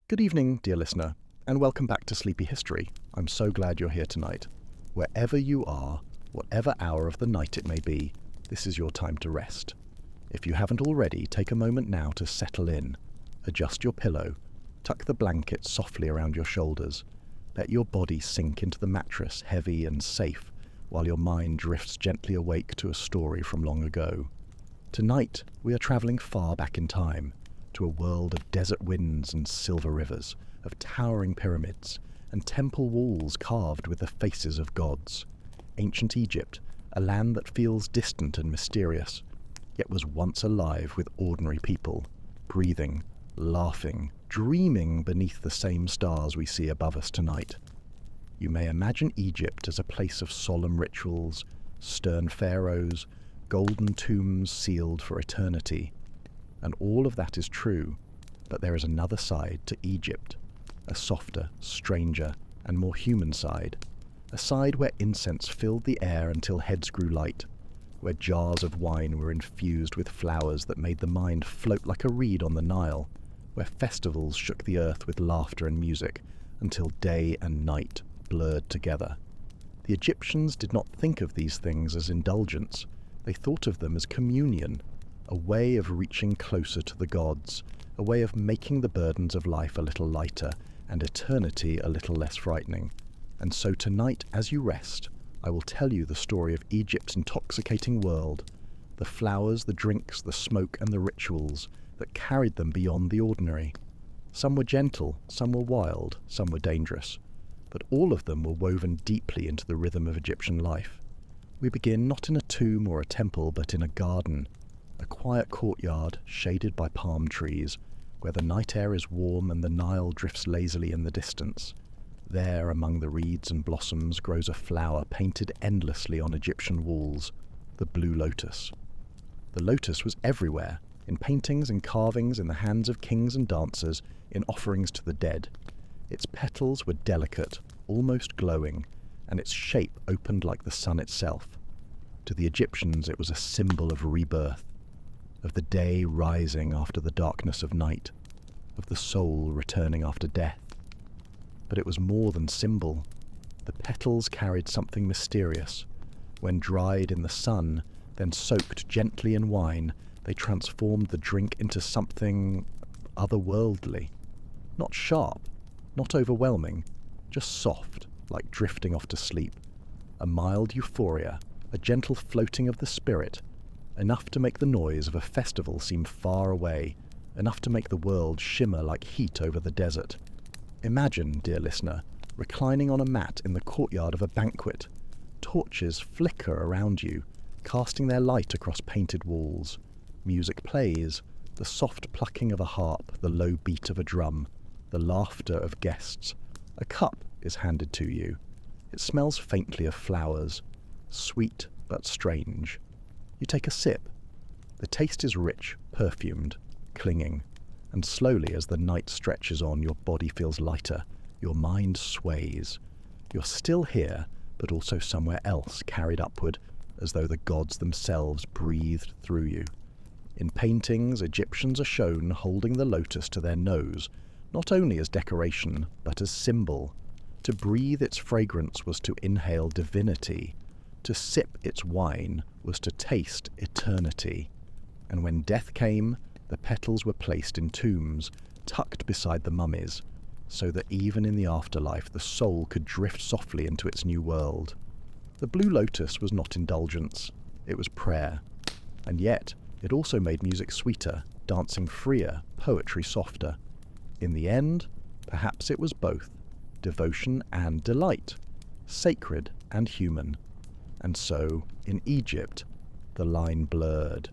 Good evening, dear listener, and welcome back to Sleepy History. I'm so glad you're here tonight. Wherever you are, whatever hour of the night it may be, this is your time to rest. If you haven't already, take a moment now to settle in. Adjust your pillow, tuck the blanket softly around your shoulders. Let your body sink into the mattress, heavy and safe, while your mind drifts gently awake to a story from long ago. Tonight, we are travelling far back in time, to a world of desert winds and silver rivers, of towering pyramids, and temple walls carved with the faces of gods. Ancient Egypt, a land that feels distant and mysterious, yet was once alive with ordinary people, breathing, laughing, dreaming beneath the same stars we see above us tonight. You may imagine Egypt as a place of solemn rituals, stern pharaohs, golden tombs sealed for eternity. And all of that is true, but there is another side to Egypt, a softer, stranger, and more human side, a side where incense filled the air until heads grew light, where jars of wine were infused with flowers that made the mind float like a reed on the Nile, where festivals shook the earth with laughter and music until day and night blurred together. The Egyptians did not think of these things as indulgence. They thought of them as communion, a way of reaching closer to the gods, a way of making the burdens of life a little lighter and eternity a little less frightening. And so tonight, as you rest, I will tell you the story of Egypt's intoxicating world, the flowers, the drinks, the smoke, and the rituals that carried them beyond the ordinary. Some were gentle, some were wild, some were dangerous, but all of them were woven deeply into the rhythm of Egyptian life. We begin not in a tomb or a temple, but in a garden, a quiet courtyard shaded by palm trees, where the night air is warm and the Nile drifts lazily in the distance. There, among the reeds and blossoms, grows a flower painted endlessly on Egyptian walls, the blue lotus. The lotus was everywhere, in paintings and carvings, in the hands of kings and dancers, in offerings to the dead. Its petals were delicate, almost glowing, and its shape opened like the sun itself. To the Egyptians it was a symbol of rebirth, of the day rising after the darkness of night, of the soul returning after death. But it was more than symbol. The petals carried something mysterious. When dried in the sun, then soaked gently in wine, they transformed the drink into something otherworldly. Not sharp, not overwhelming, just soft, like drifting off to sleep. A mild euphoria, a gentle floating of the spirit, enough to make the noise of a festival seem far away, enough to make the world shimmer like heat over the desert. Imagine, dear listener, reclining on a mat in the courtyard of a banquet. Torches flicker around you, casting their light across painted walls. Music plays, the soft plucking of a harp, the low beat of a drum, the laughter of guests. A cup is handed to you. It smells faintly of flowers, sweet but strange. You take a sip. The taste is rich, perfumed, clinging, and slowly as the night stretches on, your body feels lighter, your mind sways. You're still here, but also somewhere else, carried upward, as though the gods themselves breathed through you. In paintings, Egyptians are shown holding the lotus to their nose, not only as decoration, but as symbol. To breathe its fragrance was to inhale divinity. To sip its wine was to taste eternity. And when death came, the petals were placed in tombs, tucked beside the mummies, so that even in the afterlife the soul could drift softly into its new world. The blue lotus was not indulgence, it was prayer. And yet, it also made music sweeter, dancing freer, poetry softer. In the end, perhaps it was both, devotion and delight, sacred and human. And so, in Egypt, the line blurred,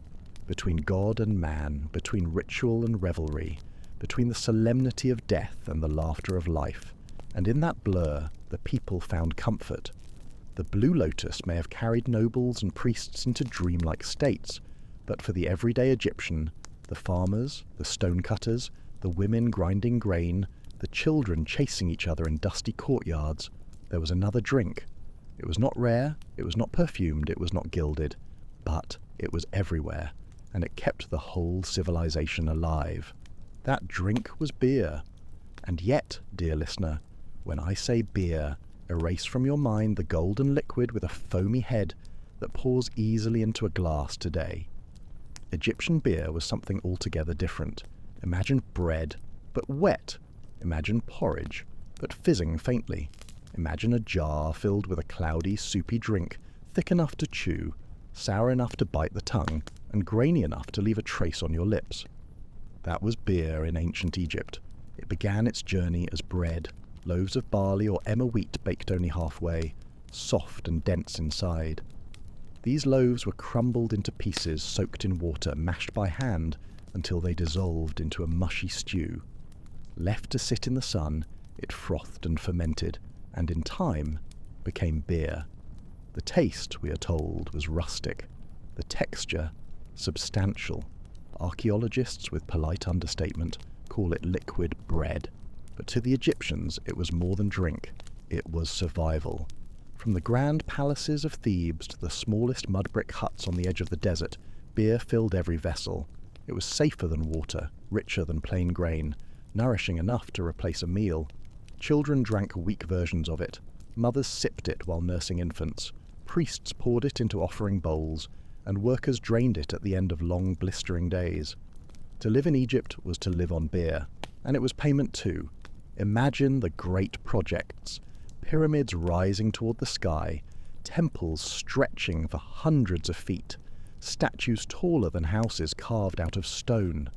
between God and man, between ritual and revelry, between the solemnity of death and the laughter of life. And in that blur, the people found comfort. The blue lotus may have carried nobles and priests into dreamlike states, but for the everyday Egyptian, the farmers, the stonecutters, the women grinding grain, the children chasing each other in dusty courtyards, there was another drink. It was not rare, it was not perfumed, it was not gilded, but it was everywhere, and it kept the whole civilization alive. That drink was beer. And yet, dear listener, when I say beer, erase from your mind the golden liquid with a foamy head that pours easily into a glass today. Egyptian beer was something altogether different. Imagine bread, but wet. Imagine porridge, but fizzing faintly. Imagine a jar filled with a cloudy, soupy drink, thick enough to chew, sour enough to bite the tongue, and grainy enough to leave a trace on your lips. That was beer in ancient Egypt. It began its journey as bread, loaves of barley or emmer wheat baked only halfway, soft and dense inside. These loaves were crumbled into pieces soaked in water, mashed by hand until they dissolved into a mushy stew. Left to sit in the sun, it frothed and fermented, and in time became beer. The taste, we are told, was rustic. The texture, substantial. Archaeologists, with polite understatement, call it liquid bread. But to the Egyptians, it was more than drink. It was survival. From the grand palaces of Thebes to the smallest mud brick huts on the edge of the desert, beer filled every vessel. It was safer than water, richer than plain grain, nourishing enough to replace a meal. Children drank weak versions of it. Mothers sipped it while nursing infants. Priests poured it into offering bowls, and workers drained it at the end of long, blistering days. To live in Egypt was to live on beer, and it was payment too. Imagine the great projects. Pyramids rising toward the sky, temples stretching for hundreds of feet, statues taller than houses carved out of stone.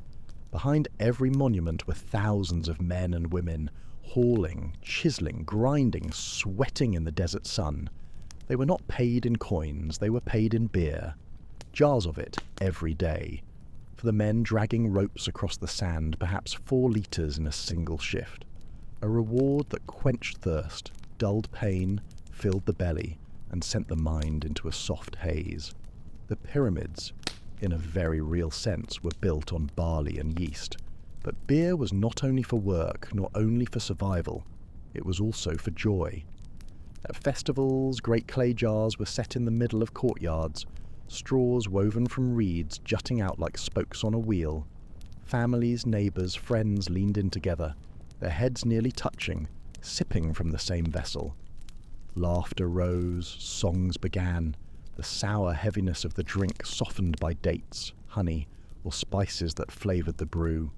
Behind every monument were thousands of men and women, hauling, chiseling, grinding, sweating in the desert sun. They were not paid in coins, they were paid in beer. Jars of it every day. For the men dragging ropes across the sand, perhaps 4 liters in a single shift. A reward that quenched thirst, dulled pain, filled the belly, and sent the mind into a soft haze. The pyramids, in a very real sense, were built on barley and yeast. But beer was not only for work, nor only for survival. It was also for joy. At festivals, great clay jars were set in the middle of courtyards, straws woven from reeds jutting out like spokes on a wheel. Families, neighbours, friends leaned in together, their heads nearly touching, sipping from the same vessel. Laughter rose, songs began, the sour heaviness of the drink softened by dates, honey, or spices that flavoured the brew.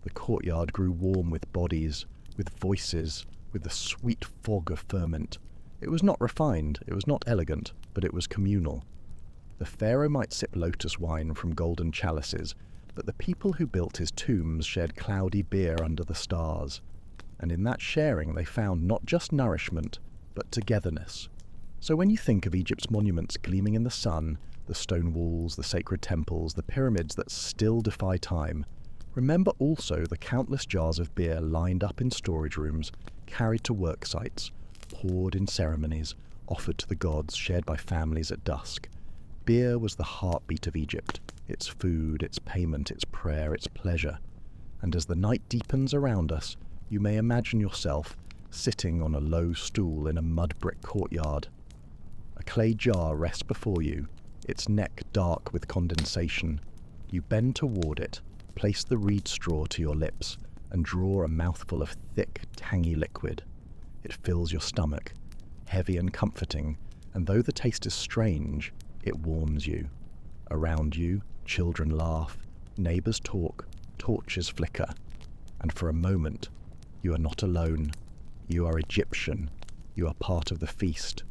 The courtyard grew warm with bodies, with voices, with the sweet fog of ferment. It was not refined, it was not elegant, but it was communal. The pharaoh might sip lotus wine from golden chalices, but the people who built his tombs shared cloudy beer under the stars. And in that sharing they found not just nourishment, but togetherness. So when you think of Egypt's monuments gleaming in the sun, the stone walls, the sacred temples, the pyramids that still defy time, remember also the countless jars of beer lined up in storage rooms, carried to work sites, poured in ceremonies, offered to the gods, shared by families at dusk. Beer was the heartbeat of Egypt, its food, its payment, its prayer, its pleasure. And as the night deepens around us, you may imagine yourself sitting on a low stool in a mud brick courtyard. A clay jar rests before you, its neck dark with condensation. You bend toward it, place the reed straw to your lips, and draw a mouthful of thick, tangy liquid. It fills your stomach, heavy and comforting, and though the taste is strange, it warms you. Around you, children laugh, neighbours talk, torches flicker, and for a moment, you are not alone. You are Egyptian. You are part of the feast.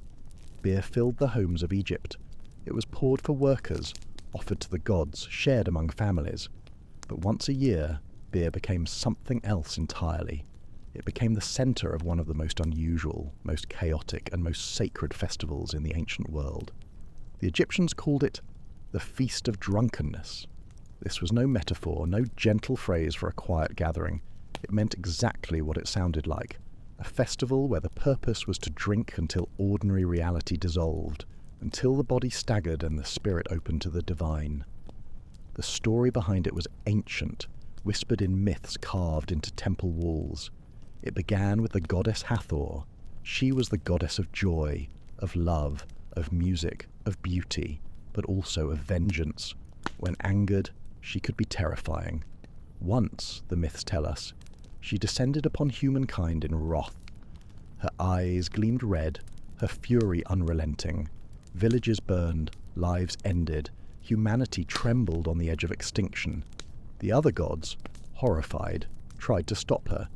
Beer filled the homes of Egypt. It was poured for workers, offered to the gods, shared among families. But once a year, beer became something else entirely. It became the centre of one of the most unusual, most chaotic, and most sacred festivals in the ancient world. The Egyptians called it the Feast of Drunkenness. This was no metaphor, no gentle phrase for a quiet gathering. It meant exactly what it sounded like. A festival where the purpose was to drink until ordinary reality dissolved, until the body staggered and the spirit opened to the divine. The story behind it was ancient, whispered in myths carved into temple walls. It began with the goddess Hathor. She was the goddess of joy, of love, of music, of beauty, but also of vengeance. When angered, she could be terrifying. Once, the myths tell us, She descended upon humankind in wrath. Her eyes gleamed red, her fury unrelenting. Villages burned, lives ended, humanity trembled on the edge of extinction. The other gods, horrified, tried to stop her.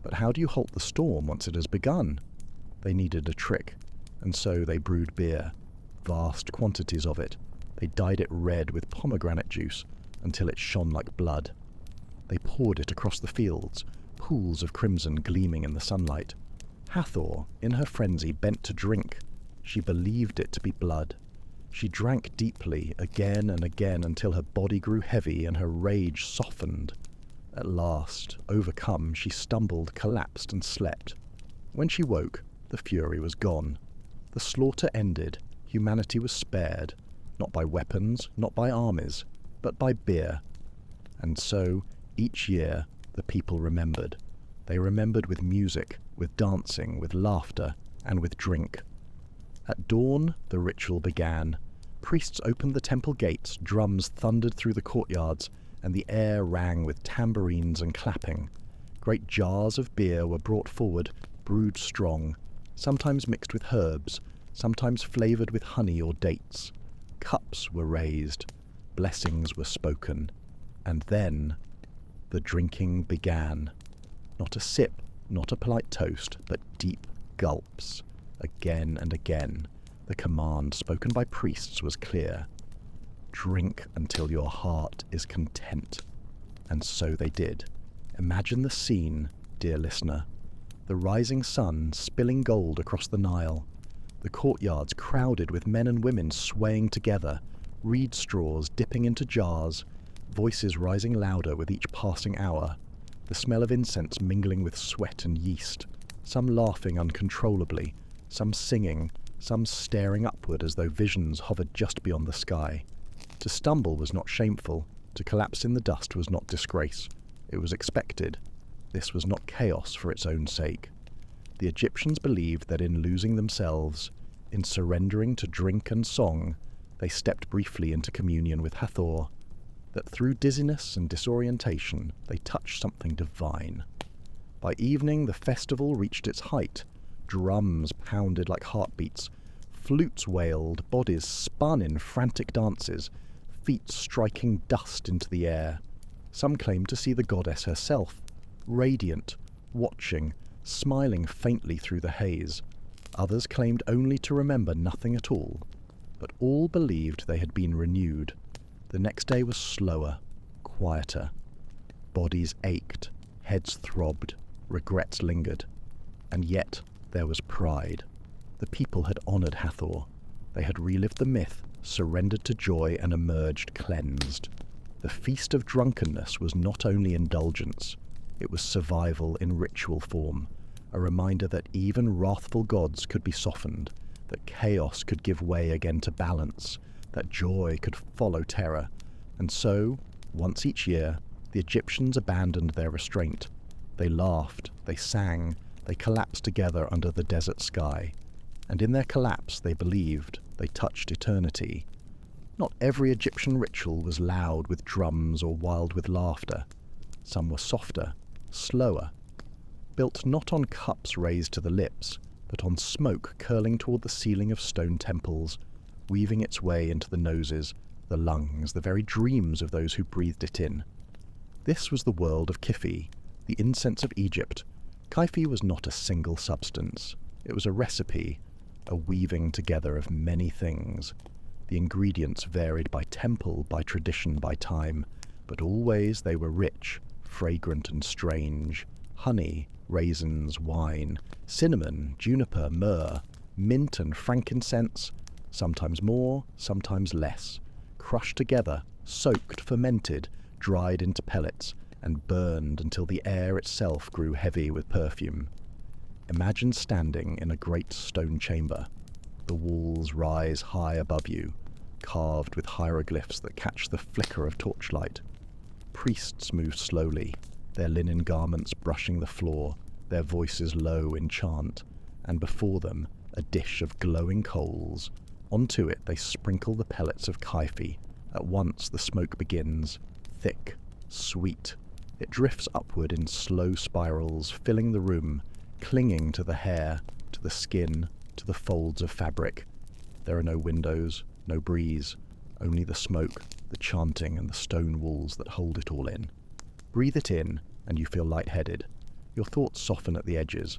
But how do you halt the storm once it has begun? They needed a trick, and so they brewed beer, vast quantities of it. They dyed it red with pomegranate juice until it shone like blood. They poured it across the fields, pools of crimson gleaming in the sunlight. Hathor, in her frenzy, bent to drink. She believed it to be blood. She drank deeply, again and again, until her body grew heavy and her rage softened. At last, overcome, she stumbled, collapsed, and slept. When she woke, the fury was gone. The slaughter ended. Humanity was spared, not by weapons, not by armies, but by beer. And so, each year, the people remembered. They remembered with music, with dancing, with laughter, and with drink. At dawn, the ritual began. Priests opened the temple gates, drums thundered through the courtyards, and the air rang with tambourines and clapping. Great jars of beer were brought forward, brewed strong, sometimes mixed with herbs, sometimes flavoured with honey or dates. Cups were raised, blessings were spoken, and then the drinking began. Not a sip, not a polite toast, but deep gulps. Again and again, the command spoken by priests was clear. Drink until your heart is content. And so they did. Imagine the scene, dear listener. The rising sun spilling gold across the Nile. The courtyards crowded with men and women swaying together, reed straws dipping into jars, voices rising louder with each passing hour, the smell of incense mingling with sweat and yeast, some laughing uncontrollably, some singing, some staring upward as though visions hovered just beyond the sky. To stumble was not shameful, to collapse in the dust was not disgrace. It was expected. This was not chaos for its own sake. The Egyptians believed that in losing themselves, in surrendering to drink and song, they stepped briefly into communion with Hathor, that through dizziness and disorientation they touched something divine. By evening the festival reached its height. Drums pounded like heartbeats, flutes wailed, bodies spun in frantic dances, feet striking dust into the air. Some claimed to see the goddess herself, radiant, watching, smiling faintly through the haze. Others claimed only to remember nothing at all, but all believed they had been renewed. The next day was slower, quieter. Bodies ached, heads throbbed, regrets lingered. And yet there was pride. The people had honoured Hathor. They had relived the myth, surrendered to joy, and emerged cleansed. The feast of drunkenness was not only indulgence, it was survival in ritual form, a reminder that even wrathful gods could be softened, that chaos could give way again to balance, that joy could follow terror. And so, once each year, the Egyptians abandoned their restraint. They laughed, they sang, they collapsed together under the desert sky. And in their collapse, they believed, they touched eternity. Not every Egyptian ritual was loud with drums or wild with laughter. Some were softer, slower, built not on cups raised to the lips, but on smoke curling toward the ceiling of stone temples, weaving its way into the noses, the lungs, the very dreams of those who breathed it in. This was the world of Kifi, the incense of Egypt. Kifi was not a single substance. It was a recipe, a weaving together of many things. The ingredients varied by temple, by tradition, by time, but always they were rich, fragrant and strange. Honey, raisins, wine, cinnamon, juniper, myrrh, mint and frankincense, sometimes more, sometimes less, crushed together, soaked, fermented, dried into pellets, and burned until the air itself grew heavy with perfume. Imagine standing in a great stone chamber. The walls rise high above you, carved with hieroglyphs that catch the flicker of torchlight. Priests move slowly, their linen garments brushing the floor, their voices low in chant, and before them a dish of glowing coals. Onto it they sprinkle the pellets of Kifi. At once the smoke begins, thick, sweet. It drifts upward in slow spirals, filling the room, clinging to the hair, to the skin, to the folds of fabric. There are no windows, no breeze, only the smoke, the chanting, and the stone walls that hold it all in. Breathe it in, and you feel lightheaded. Your thoughts soften at the edges.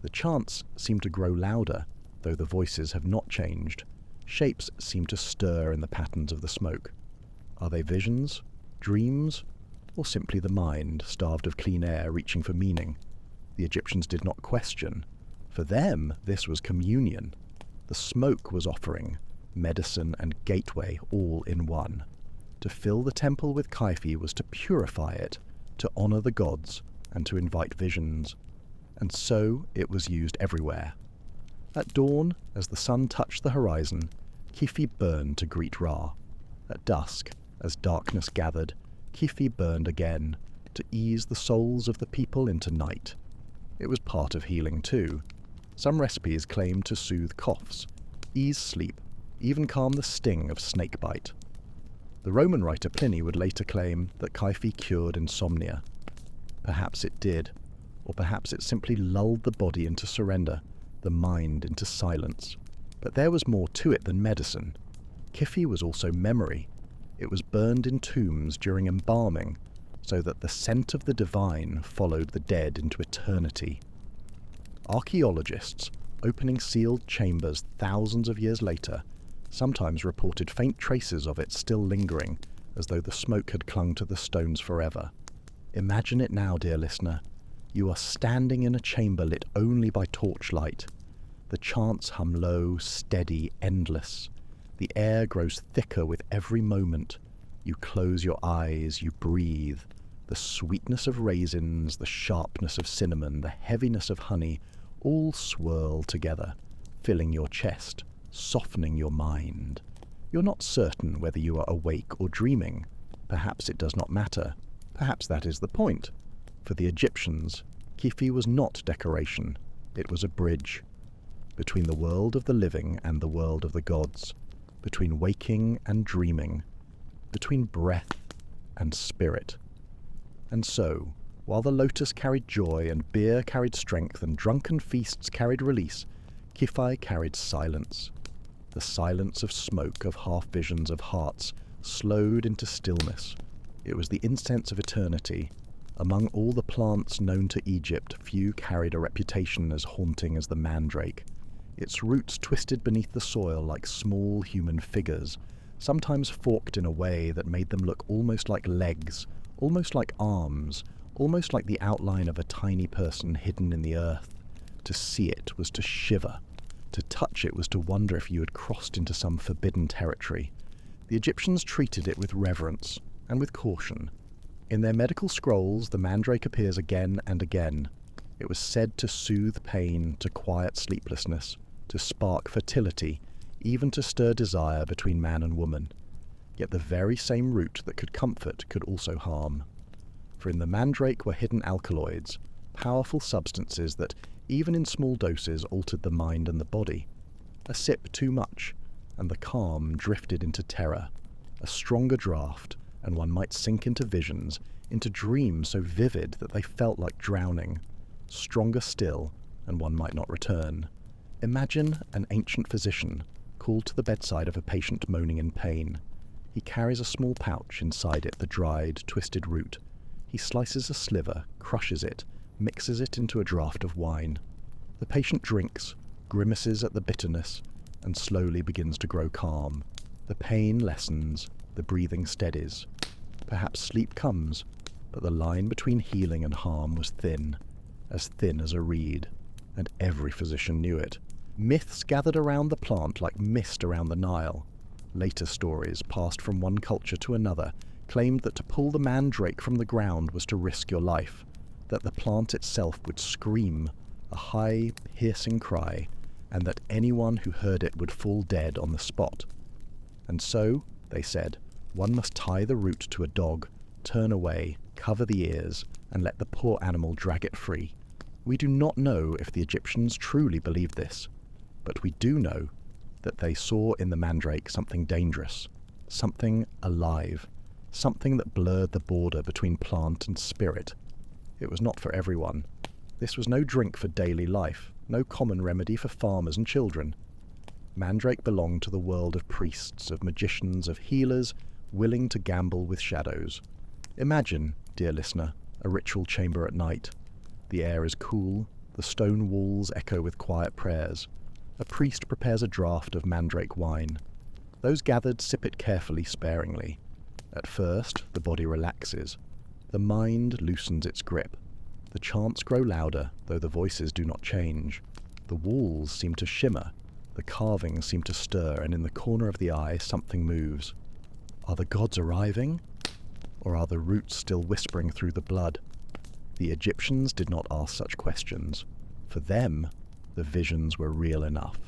The chants seem to grow louder, though the voices have not changed. Shapes seem to stir in the patterns of the smoke. Are they visions, dreams, or simply the mind, starved of clean air, reaching for meaning? The Egyptians did not question. For them, this was communion. The smoke was offering, medicine and gateway all in one. To fill the temple with kaifi was to purify it, to honor the gods, and to invite visions. And so it was used everywhere. At dawn, as the sun touched the horizon, Kifi burned to greet Ra. At dusk, as darkness gathered, Kifi burned again, to ease the souls of the people into night. It was part of healing too. Some recipes claimed to soothe coughs, ease sleep, even calm the sting of snakebite. The Roman writer Pliny would later claim that kaifi cured insomnia. Perhaps it did, or perhaps it simply lulled the body into surrender, the mind into silence. But there was more to it than medicine. Kifi was also memory. It was burned in tombs during embalming, so that the scent of the divine followed the dead into eternity. Archaeologists, opening sealed chambers thousands of years later, sometimes reported faint traces of it still lingering, as though the smoke had clung to the stones forever. Imagine it now, dear listener. You are standing in a chamber lit only by torchlight. The chants hum low, steady, endless. The air grows thicker with every moment. You close your eyes, you breathe. The sweetness of raisins, the sharpness of cinnamon, the heaviness of honey, all swirl together, filling your chest, softening your mind. You're not certain whether you are awake or dreaming. Perhaps it does not matter. Perhaps that is the point. For the Egyptians, Kifi was not decoration. It was a bridge between the world of the living and the world of the gods, between waking and dreaming, between breath and spirit. And so, while the lotus carried joy and beer carried strength and drunken feasts carried release, Kifi carried silence. The silence of smoke, of half-visions, of hearts, slowed into stillness. It was the incense of eternity. Among all the plants known to Egypt, few carried a reputation as haunting as the mandrake. Its roots twisted beneath the soil like small human figures, sometimes forked in a way that made them look almost like legs, almost like arms, almost like the outline of a tiny person hidden in the earth. To see it was to shiver. To touch it was to wonder if you had crossed into some forbidden territory. The Egyptians treated it with reverence and with caution. In their medical scrolls, the mandrake appears again and again. It was said to soothe pain, to quiet sleeplessness, to spark fertility, even to stir desire between man and woman. Yet the very same root that could comfort could also harm. For in the mandrake were hidden alkaloids, powerful substances that, even in small doses, altered the mind and the body. A sip too much, and the calm drifted into terror. A stronger draught, and one might sink into visions, into dreams so vivid that they felt like drowning. Stronger still, and one might not return. Imagine an ancient physician called to the bedside of a patient moaning in pain. He carries a small pouch, inside it the dried, twisted root. He slices a sliver, crushes it, mixes it into a draught of wine. The patient drinks, grimaces at the bitterness, and slowly begins to grow calm. The pain lessens, the breathing steadies. Perhaps sleep comes, but the line between healing and harm was thin as a reed, and every physician knew it. Myths gathered around the plant like mist around the Nile. Later stories, passed from one culture to another, claimed that to pull the mandrake from the ground was to risk your life, that the plant itself would scream, a high, piercing cry, and that anyone who heard it would fall dead on the spot. And so, they said, one must tie the root to a dog, turn away, cover the ears, and let the poor animal drag it free. We do not know if the Egyptians truly believed this, but we do know that they saw in the mandrake something dangerous, something alive. something that blurred the border between plant and spirit. It was not for everyone. This was no drink for daily life, no common remedy for farmers and children. Mandrake belonged to the world of priests, of magicians, of healers, willing to gamble with shadows. Imagine, dear listener, a ritual chamber at night. The air is cool, the stone walls echo with quiet prayers. A priest prepares a draught of mandrake wine. Those gathered sip it carefully, sparingly. At first, the body relaxes. The mind loosens its grip. The chants grow louder, though the voices do not change. The walls seem to shimmer. The carvings seem to stir, and in the corner of the eye something moves. Are the gods arriving? Or are the roots still whispering through the blood? The Egyptians did not ask such questions. For them, the visions were real enough.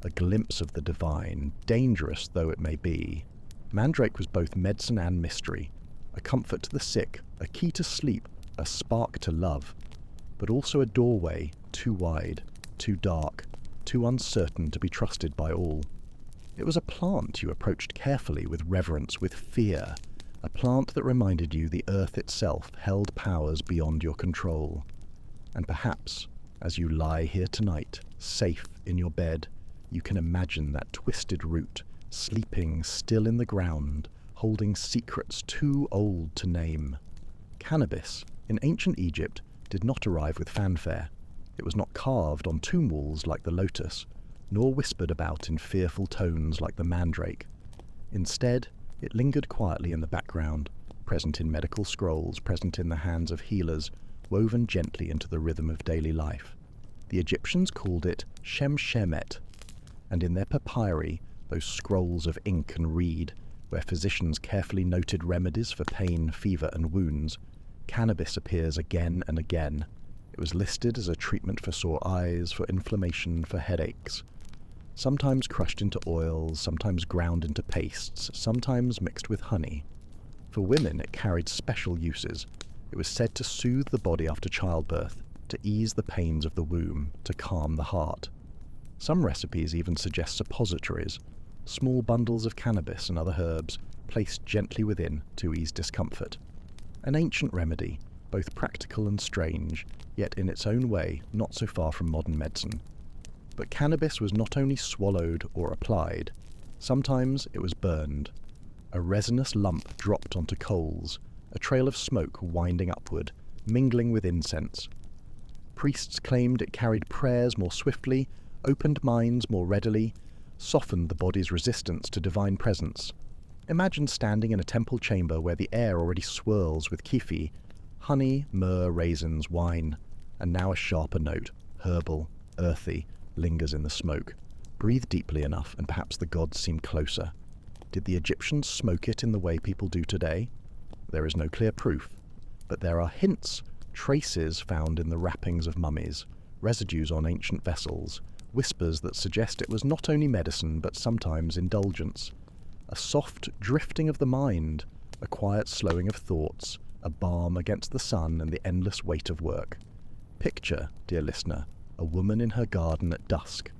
A glimpse of the divine, dangerous though it may be. Mandrake was both medicine and mystery, a comfort to the sick, a key to sleep, a spark to love, but also a doorway too wide, too dark, too uncertain to be trusted by all. It was a plant you approached carefully, with reverence, with fear, a plant that reminded you the earth itself held powers beyond your control. And perhaps, as you lie here tonight, safe in your bed, you can imagine that twisted root, sleeping still in the ground, holding secrets too old to name. Cannabis, in ancient Egypt, did not arrive with fanfare. It was not carved on tomb walls like the lotus, nor whispered about in fearful tones like the mandrake. Instead, it lingered quietly in the background, present in medical scrolls, present in the hands of healers, woven gently into the rhythm of daily life. The Egyptians called it Shemshemet, and in their papyri, those scrolls of ink and reed, where physicians carefully noted remedies for pain, fever, and wounds, cannabis appears again and again. It was listed as a treatment for sore eyes, for inflammation, for headaches. Sometimes crushed into oils, sometimes ground into pastes, sometimes mixed with honey. For women, it carried special uses. It was said to soothe the body after childbirth, to ease the pains of the womb, to calm the heart. Some recipes even suggest suppositories, small bundles of cannabis and other herbs, placed gently within to ease discomfort. An ancient remedy, both practical and strange, yet in its own way not so far from modern medicine. But cannabis was not only swallowed or applied. Sometimes it was burned. A resinous lump dropped onto coals, a trail of smoke winding upward, mingling with incense. Priests claimed it carried prayers more swiftly, opened minds more readily, softened the body's resistance to divine presence. Imagine standing in a temple chamber where the air already swirls with kifi, honey, myrrh, raisins, wine, and now a sharper note, herbal, earthy, lingers in the smoke. Breathe deeply enough, and perhaps the gods seem closer. Did the Egyptians smoke it in the way people do today? There is no clear proof, but there are hints, traces found in the wrappings of mummies, residues on ancient vessels, whispers that suggest it was not only medicine but sometimes indulgence. A soft drifting of the mind, a quiet slowing of thoughts, a balm against the sun and the endless weight of work. Picture, dear listener, a woman in her garden at dusk.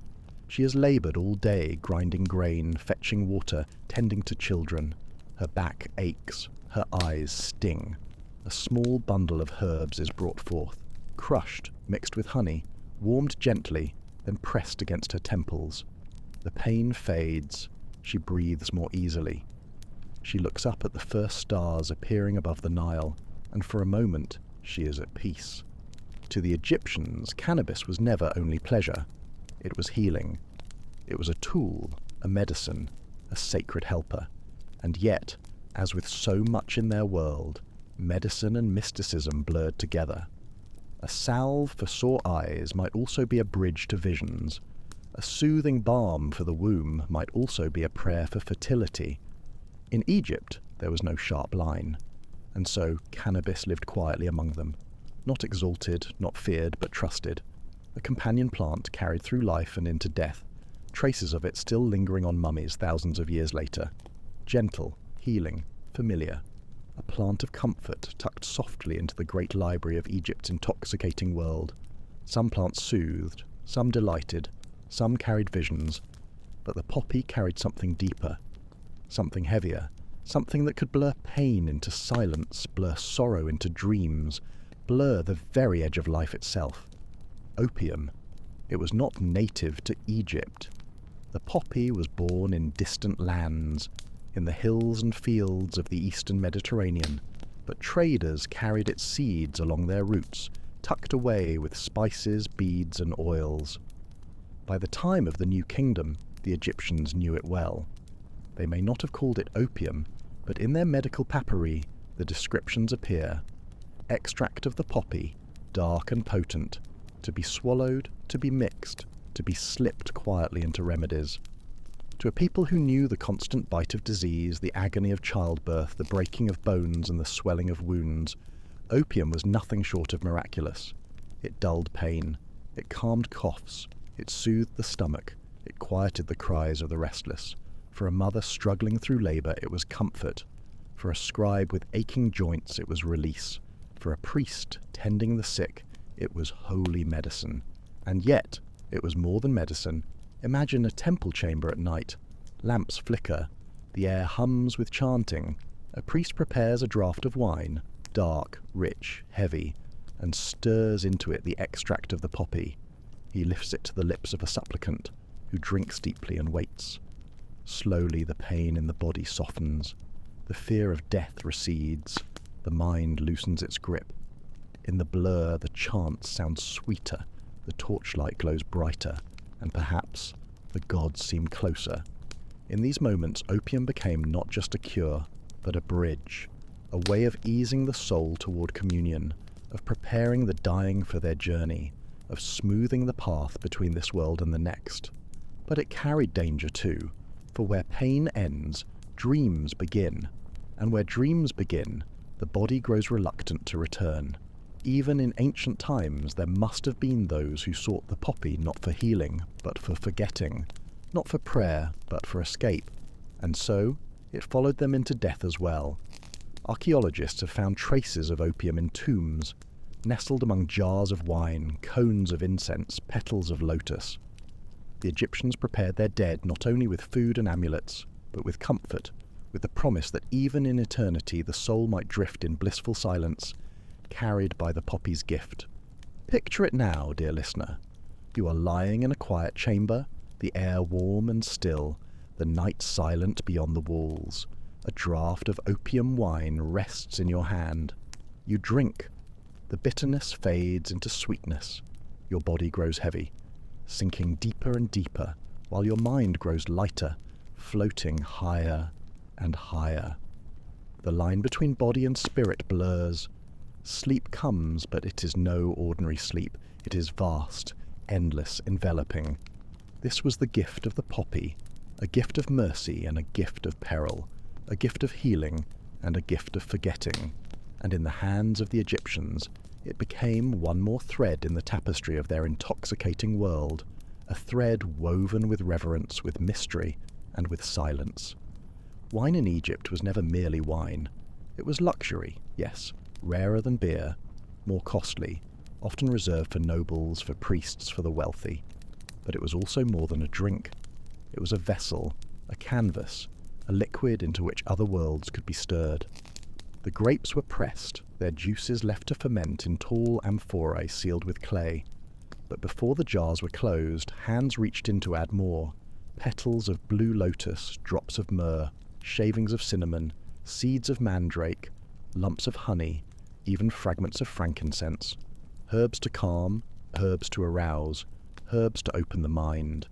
She has laboured all day, grinding grain, fetching water, tending to children. Her back aches, her eyes sting. A small bundle of herbs is brought forth, crushed, mixed with honey, warmed gently, then pressed against her temples. The pain fades. She breathes more easily. She looks up at the first stars appearing above the Nile, and for a moment she is at peace. To the Egyptians, cannabis was never only pleasure. It was healing. It was a tool, a medicine, a sacred helper. And yet, as with so much in their world, medicine and mysticism blurred together. A salve for sore eyes might also be a bridge to visions. A soothing balm for the womb might also be a prayer for fertility. In Egypt, there was no sharp line, and so cannabis lived quietly among them, not exalted, not feared, but trusted. A companion plant carried through life and into death, traces of it still lingering on mummies thousands of years later. Gentle, healing, familiar. A plant of comfort tucked softly into the great library of Egypt's intoxicating world. Some plants soothed, some delighted, some carried visions, but the poppy carried something deeper, something heavier, something that could blur pain into silence, blur sorrow into dreams, blur the very edge of life itself. Opium. It was not native to Egypt. The poppy was born in distant lands, in the hills and fields of the eastern Mediterranean, but traders carried its seeds along their routes, tucked away with spices, beads, and oils. By the time of the New Kingdom, the Egyptians knew it well. They may not have called it opium, but in their medical papyri the descriptions appear. Extract of the poppy, dark and potent, to be swallowed, to be mixed, to be slipped quietly into remedies. To a people who knew the constant bite of disease, the agony of childbirth, the breaking of bones and the swelling of wounds, opium was nothing short of miraculous. It dulled pain, it calmed coughs, it soothed the stomach, it quieted the cries of the restless. For a mother struggling through labour, it was comfort. For a scribe with aching joints, it was release. For a priest tending the sick, it was holy medicine. And yet, it was more than medicine. Imagine a temple chamber at night. Lamps flicker. The air hums with chanting. A priest prepares a draught of wine, dark, rich, heavy, and stirs into it the extract of the poppy. He lifts it to the lips of a supplicant, who drinks deeply and waits. Slowly the pain in the body softens. The fear of death recedes. The mind loosens its grip. In the blur, the chant sounds sweeter. The torchlight glows brighter. And perhaps the gods seem closer. In these moments, opium became not just a cure, but a bridge, a way of easing the soul toward communion, of preparing the dying for their journey, of smoothing the path between this world and the next. But it carried danger too, for where pain ends, dreams begin, and where dreams begin, the body grows reluctant to return. Even in ancient times there must have been those who sought the poppy not for healing, but for forgetting, not for prayer, but for escape, and so it followed them into death as well. Archaeologists have found traces of opium in tombs, nestled among jars of wine, cones of incense, petals of lotus. The Egyptians prepared their dead not only with food and amulets, but with comfort, with the promise that even in eternity the soul might drift in blissful silence, carried by the poppy's gift. Picture it now, dear listener. You are lying in a quiet chamber, the air warm and still, the night silent beyond the walls. A draught of opium wine rests in your hand. You drink. The bitterness fades into sweetness. Your body grows heavy, sinking deeper and deeper, while your mind grows lighter, floating higher and higher. The line between body and spirit blurs. Sleep comes, but it is no ordinary sleep. It is vast, endless, enveloping. This was the gift of the poppy, a gift of mercy and a gift of peril, a gift of healing and a gift of forgetting. And in the hands of the Egyptians, it became one more thread in the tapestry of their intoxicating world, a thread woven with reverence, with mystery, and with silence. Wine in Egypt was never merely wine. It was luxury, yes, rarer than beer, more costly, often reserved for nobles, for priests, for the wealthy. But it was also more than a drink. It was a vessel, a canvas, a liquid into which other worlds could be stirred. The grapes were pressed, their juices left to ferment in tall amphorae sealed with clay. But before the jars were closed, hands reached in to add more. Petals of blue lotus, drops of myrrh, shavings of cinnamon, seeds of mandrake, lumps of honey, even fragments of frankincense. Herbs to calm, herbs to arouse, herbs to open the mind.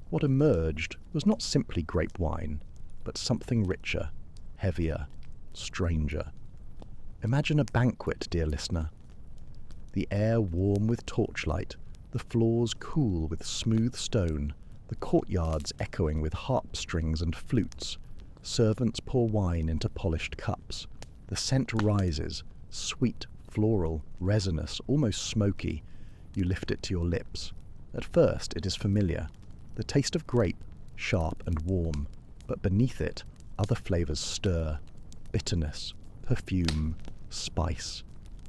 What emerged was not simply grape wine, but something richer, heavier, stranger. Imagine a banquet, dear listener. The air warm with torchlight, the floors cool with smooth stone, the courtyards echoing with harp strings and flutes. Servants pour wine into polished cups. The scent rises, sweet, floral, resinous, almost smoky. You lift it to your lips. At first it is familiar. The taste of grape, sharp and warm, but beneath it other flavours stir. Bitterness, perfume, spice.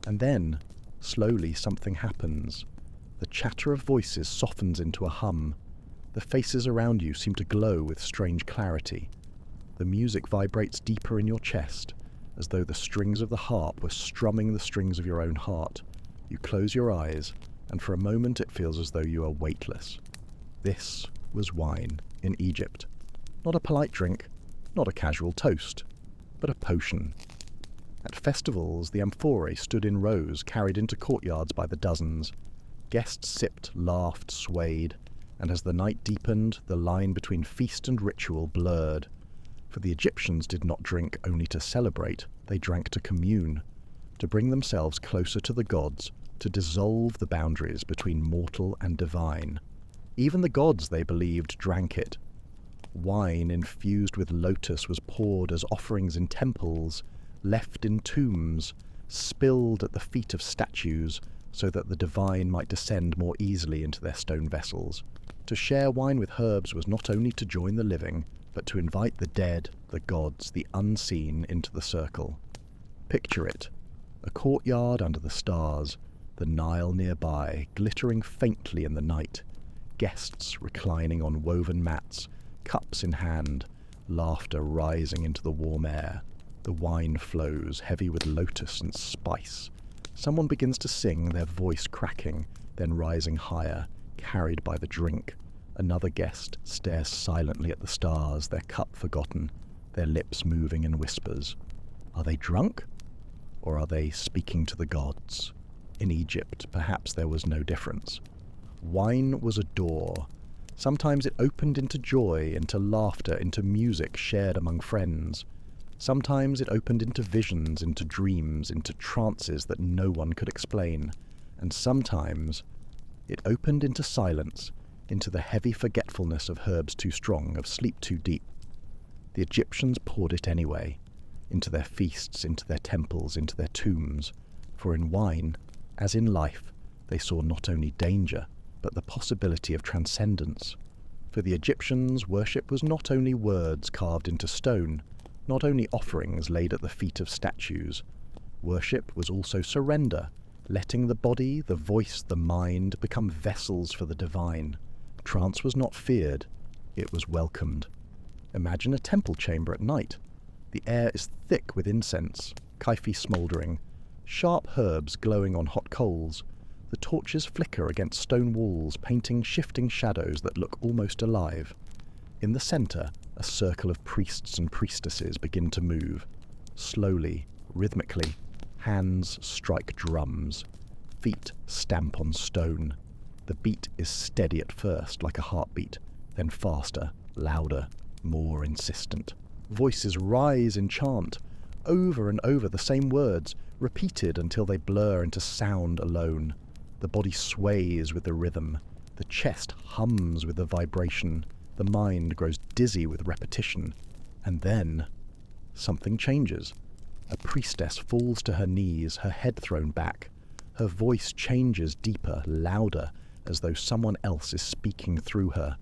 And then, slowly something happens. The chatter of voices softens into a hum. The faces around you seem to glow with strange clarity. The music vibrates deeper in your chest, as though the strings of the harp were strumming the strings of your own heart. You close your eyes, and for a moment it feels as though you are weightless. This was wine in Egypt. Not a polite drink, not a casual toast, but a potion. At festivals, the amphorae stood in rows, carried into courtyards by the dozens. Guests sipped, laughed, swayed, and as the night deepened, the line between feast and ritual blurred. For the Egyptians did not drink only to celebrate, they drank to commune, to bring themselves closer to the gods, to dissolve the boundaries between mortal and divine. Even the gods, they believed, drank it. Wine infused with lotus was poured as offerings in temples, left in tombs, spilled at the feet of statues, so that the divine might descend more easily into their stone vessels. To share wine with herbs was not only to join the living, but to invite the dead, the gods, the unseen into the circle. Picture it, a courtyard under the stars, the Nile nearby, glittering faintly in the night, guests reclining on woven mats, cups in hand, laughter rising into the warm air. The wine flows, heavy with lotus and spice. Someone begins to sing, their voice cracking, then rising higher, carried by the drink. Another guest stares silently at the stars, their cup forgotten, their lips moving in whispers. Are they drunk? Or are they speaking to the gods? In Egypt, perhaps there was no difference. Wine was a door. Sometimes it opened into joy, into laughter, into music shared among friends. Sometimes it opened into visions, into dreams, into trances that no one could explain. And sometimes it opened into silence, into the heavy forgetfulness of herbs too strong, of sleep too deep. The Egyptians poured it anyway, into their feasts, into their temples, into their tombs. For in wine, as in life, they saw not only danger, but the possibility of transcendence. For the Egyptians, worship was not only words carved into stone, not only offerings laid at the feet of statues. Worship was also surrender, letting the body, the voice, the mind become vessels for the divine. Trance was not feared, it was welcomed. Imagine a temple chamber at night. The air is thick with incense, kaifi smouldering, sharp herbs glowing on hot coals. The torches flicker against stone walls, painting shifting shadows that look almost alive. In the centre, a circle of priests and priestesses begin to move. Slowly, rhythmically, hands strike drums. Feet stamp on stone. The beat is steady at first, like a heartbeat, then faster, louder, more insistent. Voices rise in chant, over and over the same words, repeated until they blur into sound alone. The body sways with the rhythm. The chest hums with the vibration. The mind grows dizzy with repetition. And then something changes. A priestess falls to her knees, her head thrown back. Her voice changes deeper, louder, as though someone else is speaking through her.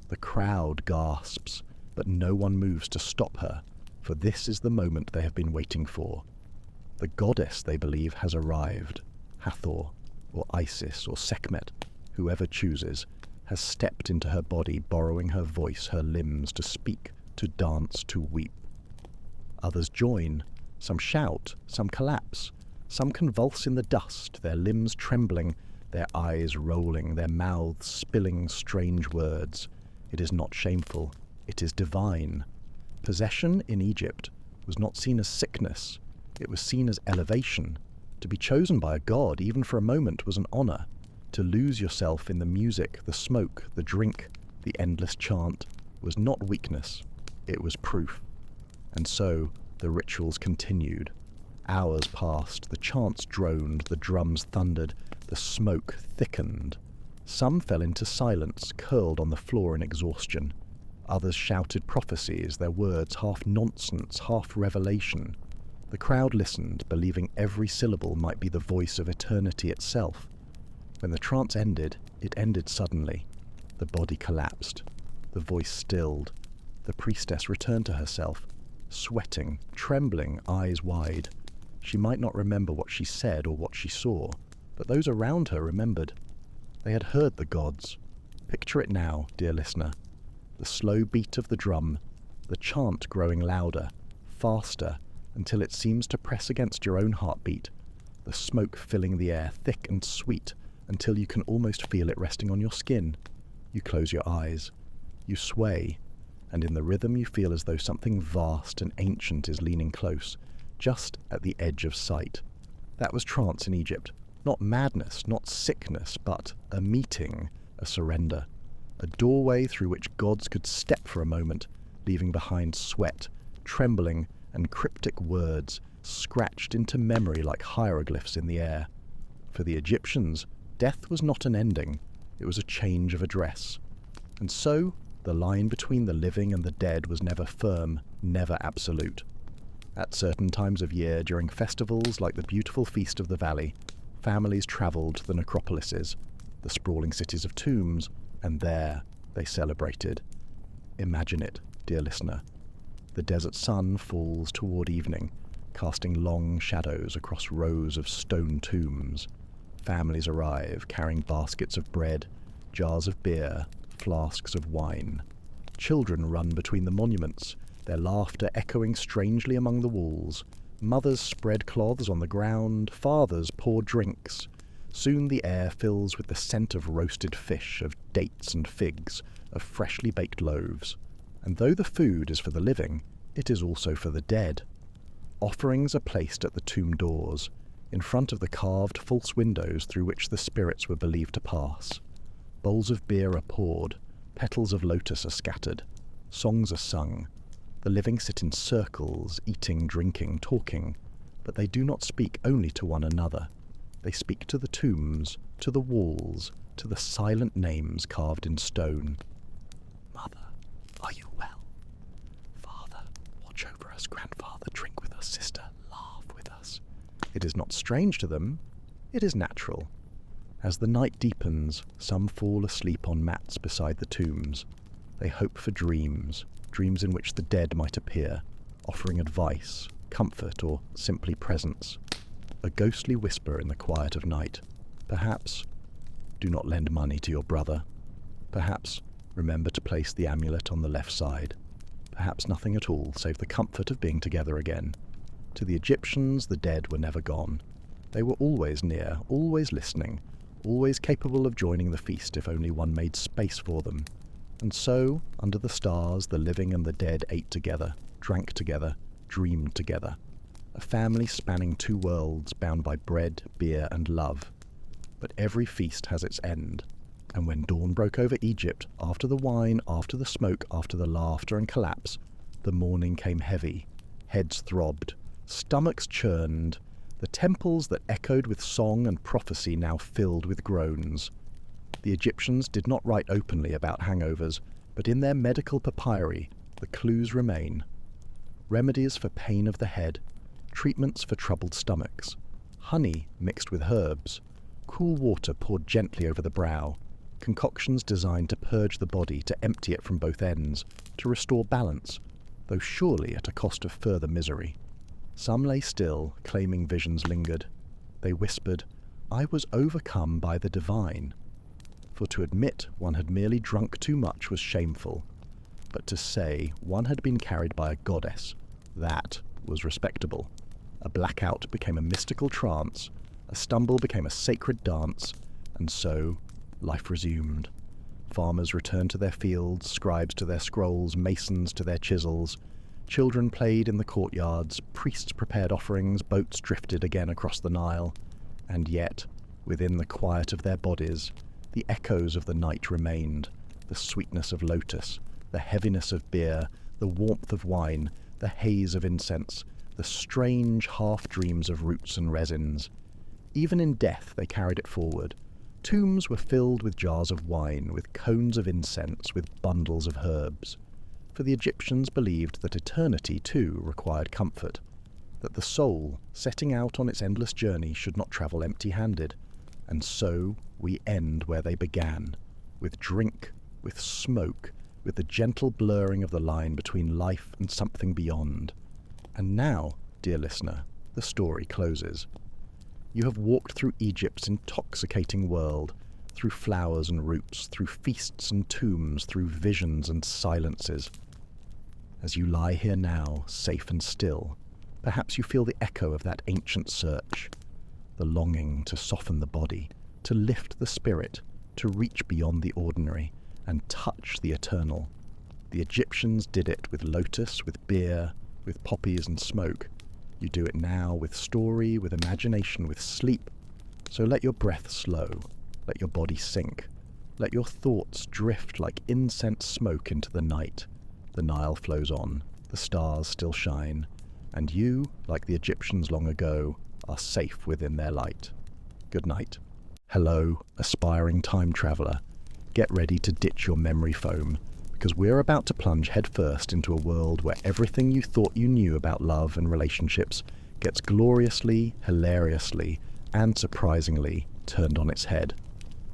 The crowd gasps, but no one moves to stop her, for this is the moment they have been waiting for. The goddess, they believe, has arrived. Hathor, or Isis, or Sekhmet, whoever chooses, has stepped into her body, borrowing her voice, her limbs, to speak, to dance, to weep. Others join. Some shout, some collapse. Some convulse in the dust, their limbs trembling, their eyes rolling, their mouths spilling strange words. It is not shameful. It is divine. Possession in Egypt was not seen as sickness. It was seen as elevation. To be chosen by a god, even for a moment, was an honor. To lose yourself in the music, the smoke, the drink, the endless chant, was not weakness. It was proof. And so the rituals continued. Hours passed, the chants droned, the drums thundered, the smoke thickened. Some fell into silence, curled on the floor in exhaustion. Others shouted prophecies, their words half nonsense, half revelation. The crowd listened, believing every syllable might be the voice of eternity itself. When the trance ended, it ended suddenly. The body collapsed. The voice stilled. The priestess returned to herself, sweating, trembling, eyes wide. She might not remember what she said or what she saw, but those around her remembered. They had heard the gods. Picture it now, dear listener. The slow beat of the drum, the chant growing louder, faster, until it seems to press against your own heartbeat, the smoke filling the air thick and sweet until you can almost feel it resting on your skin. You close your eyes, you sway, and in the rhythm you feel as though something vast and ancient is leaning close, just at the edge of sight. That was trance in Egypt. Not madness, not sickness, but a meeting, a surrender. A doorway through which gods could step for a moment, leaving behind sweat, trembling, and cryptic words scratched into memory like hieroglyphs in the air. For the Egyptians, death was not an ending, it was a change of address. And so, the line between the living and the dead was never firm, never absolute. At certain times of year, during festivals like the beautiful Feast of the Valley, families travelled to the necropolises, the sprawling cities of tombs, and there they celebrated. Imagine it, dear listener. The desert sun falls toward evening, casting long shadows across rows of stone tombs. Families arrive, carrying baskets of bread, jars of beer, flasks of wine. Children run between the monuments, their laughter echoing strangely among the walls. Mothers spread cloths on the ground, fathers pour drinks. Soon the air fills with the scent of roasted fish, of dates and figs, of freshly baked loaves. And though the food is for the living, it is also for the dead. Offerings are placed at the tomb doors, in front of the carved false windows through which the spirits were believed to pass. Bowls of beer are poured, petals of lotus are scattered, songs are sung. The living sit in circles, eating, drinking, talking, but they do not speak only to one another. They speak to the tombs, to the walls, to the silent names carved in stone. Mother, are you well? Father, watch over us. Grandfather, drink with us. Sister, laugh with us. It is not strange to them. It is natural. As the night deepens, some fall asleep on mats beside the tombs. They hope for dreams, dreams in which the dead might appear, offering advice, comfort, or simply presence. A ghostly whisper in the quiet of night. Perhaps, do not lend money to your brother. Perhaps, remember to place the amulet on the left side. Perhaps nothing at all, save the comfort of being together again. To the Egyptians, the dead were never gone. They were always near, always listening, always capable of joining the feast if only one made space for them. And so, under the stars, the living and the dead ate together, drank together, dreamed together. A family spanning two worlds, bound by bread, beer, and love. But every feast has its end, and when dawn broke over Egypt, after the wine, after the smoke, after the laughter and collapse, the morning came heavy, heads throbbed, stomachs churned, the temples that echoed with song and prophecy now filled with groans. The Egyptians did not write openly about hangovers, but in their medical papyri, the clues remain. Remedies for pain of the head, treatments for troubled stomachs, honey mixed with herbs, cool water poured gently over the brow, concoctions designed to purge the body, to empty it from both ends, to restore balance, though surely at a cost of further misery. Some lay still, claiming visions lingered. They whispered, "I was overcome by the divine." For to admit one had merely drunk too much was shameful, but to say one had been carried by a goddess, that was respectable. A blackout became a mystical trance, a stumble became a sacred dance, and so life resumed. Farmers returned to their fields, scribes to their scrolls, masons to their chisels. Children played in the courtyards, priests prepared offerings, boats drifted again across the Nile. And yet, within the quiet of their bodies, the echoes of the night remained, the sweetness of lotus, the heaviness of beer, the warmth of wine, the haze of incense, the strange half-dreams of roots and resins. Even in death they carried it forward. Tombs were filled with jars of wine, with cones of incense, with bundles of herbs. For the Egyptians believed that eternity, too, required comfort, that the soul, setting out on its endless journey, should not travel empty-handed. And so we end where they began, with drink, with smoke, with the gentle blurring of the line between life and something beyond. And now, dear listener, the story closes. You have walked through Egypt's intoxicating world, through flowers and roots, through feasts and tombs, through visions and silences. As you lie here now, safe and still, perhaps you feel the echo of that ancient search, the longing to soften the body, to lift the spirit, to reach beyond the ordinary and touch the eternal. The Egyptians did it with lotus, with beer, with poppies and smoke. You do it now with story, with imagination, with sleep. So let your breath slow, let your body sink, let your thoughts drift like incense smoke into the night. The Nile flows on, the stars still shine, and you, like the Egyptians long ago, are safe within their light. Good night. Hello, aspiring time traveller. Get ready to ditch your memory foam, because we're about to plunge headfirst into a world where everything you thought you knew about love and relationships gets gloriously, hilariously, and surprisingly turned on its head.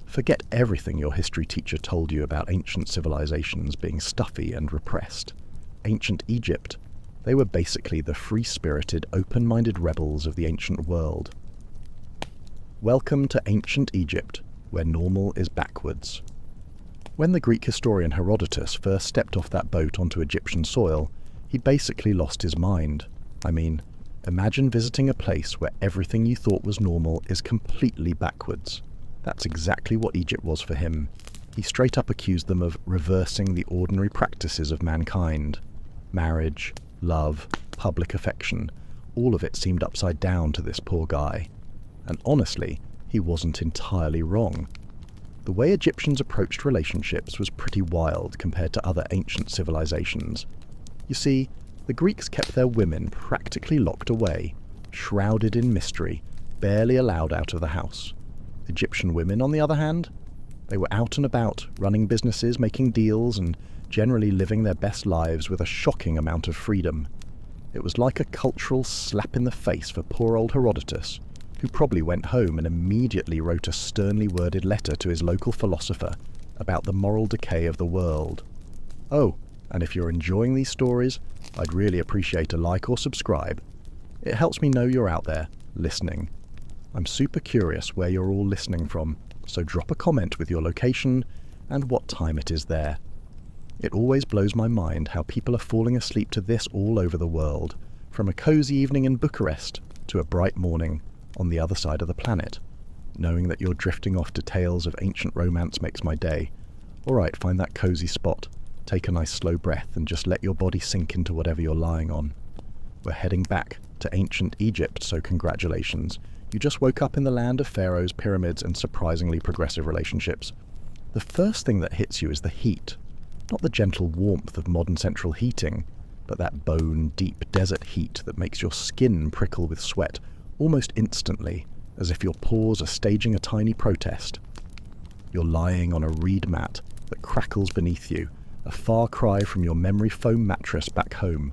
Forget everything your history teacher told you about ancient civilizations being stuffy and repressed. Ancient Egypt, they were basically the free-spirited, open-minded rebels of the ancient world. Welcome to ancient Egypt, where normal is backwards. When the Greek historian Herodotus first stepped off that boat onto Egyptian soil, he basically lost his mind. I mean, imagine visiting a place where everything you thought was normal is completely backwards. That's exactly what Egypt was for him. He straight up accused them of reversing the ordinary practices of mankind. Marriage, love, public affection, all of it seemed upside down to this poor guy. And honestly, he wasn't entirely wrong. The way Egyptians approached relationships was pretty wild compared to other ancient civilizations. You see, the Greeks kept their women practically locked away, shrouded in mystery, barely allowed out of the house. Egyptian women, on the other hand, they were out and about, running businesses, making deals, and generally living their best lives with a shocking amount of freedom. It was like a cultural slap in the face for poor old Herodotus, who probably went home and immediately wrote a sternly worded letter to his local philosopher about the moral decay of the world. Oh, and if you're enjoying these stories, I'd really appreciate a like or subscribe. It helps me know you're out there, listening. I'm super curious where you're all listening from, so drop a comment with your location and what time it is there. It always blows my mind how people are falling asleep to this all over the world, from a cozy evening in Bucharest to a bright morning on the other side of the planet. Knowing that you're drifting off to tales of ancient romance makes my day. Alright, find that cozy spot, take a nice slow breath and just let your body sink into whatever you're lying on. We're heading back to ancient Egypt, so congratulations. You just woke up in the land of pharaohs, pyramids, and surprisingly progressive relationships. The first thing that hits you is the heat. Not the gentle warmth of modern central heating, but that bone-deep desert heat that makes your skin prickle with sweat almost instantly, as if your pores are staging a tiny protest. You're lying on a reed mat that crackles beneath you, a far cry from your memory foam mattress back home.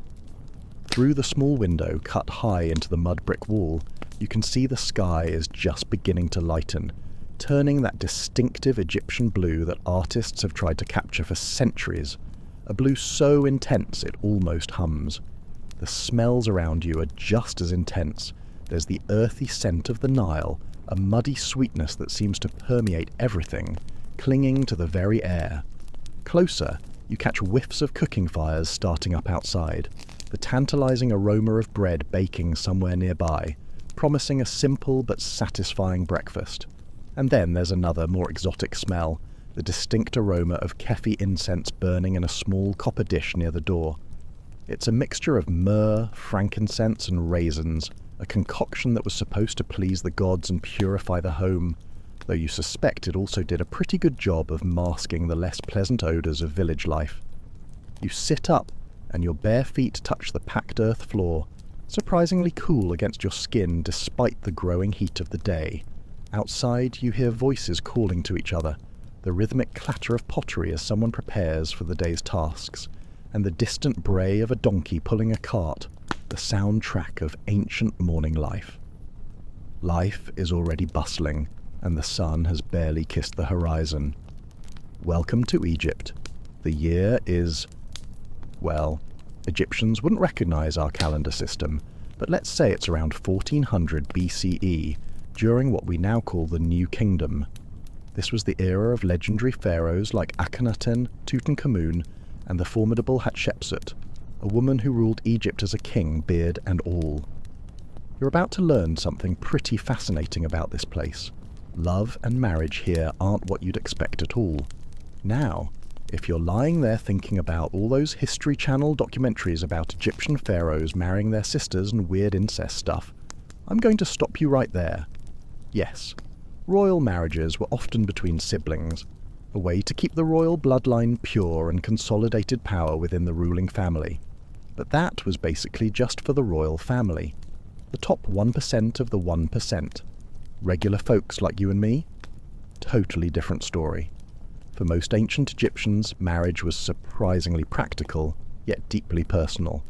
Through the small window cut high into the mud brick wall, you can see the sky is just beginning to lighten, turning that distinctive Egyptian blue that artists have tried to capture for centuries, a blue so intense it almost hums. The smells around you are just as intense. There's the earthy scent of the Nile, a muddy sweetness that seems to permeate everything, clinging to the very air. Closer, you catch whiffs of cooking fires starting up outside, the tantalizing aroma of bread baking somewhere nearby, promising a simple but satisfying breakfast. And then there's another, more exotic smell, the distinct aroma of kefi incense burning in a small copper dish near the door. It's a mixture of myrrh, frankincense, and raisins, a concoction that was supposed to please the gods and purify the home, though you suspect it also did a pretty good job of masking the less pleasant odours of village life. You sit up, and your bare feet touch the packed earth floor, surprisingly cool against your skin despite the growing heat of the day. Outside, you hear voices calling to each other, the rhythmic clatter of pottery as someone prepares for the day's tasks, and the distant bray of a donkey pulling a cart, the soundtrack of ancient morning life. Life is already bustling, and the sun has barely kissed the horizon. Welcome to Egypt. The year is, well, Egyptians wouldn't recognize our calendar system, but let's say it's around 1400 BCE, during what we now call the New Kingdom. This was the era of legendary pharaohs like Akhenaten, Tutankhamun, and the formidable Hatshepsut. a woman who ruled Egypt as a king, beard and all. You're about to learn something pretty fascinating about this place. Love and marriage here aren't what you'd expect at all. Now, if you're lying there thinking about all those History Channel documentaries about Egyptian pharaohs marrying their sisters and weird incest stuff, I'm going to stop you right there. Yes, royal marriages were often between siblings, a way to keep the royal bloodline pure and consolidated power within the ruling family. But that was basically just for the royal family. The top 1% of the 1%. Regular folks like you and me? Totally different story. For most ancient Egyptians, marriage was surprisingly practical, yet deeply personal.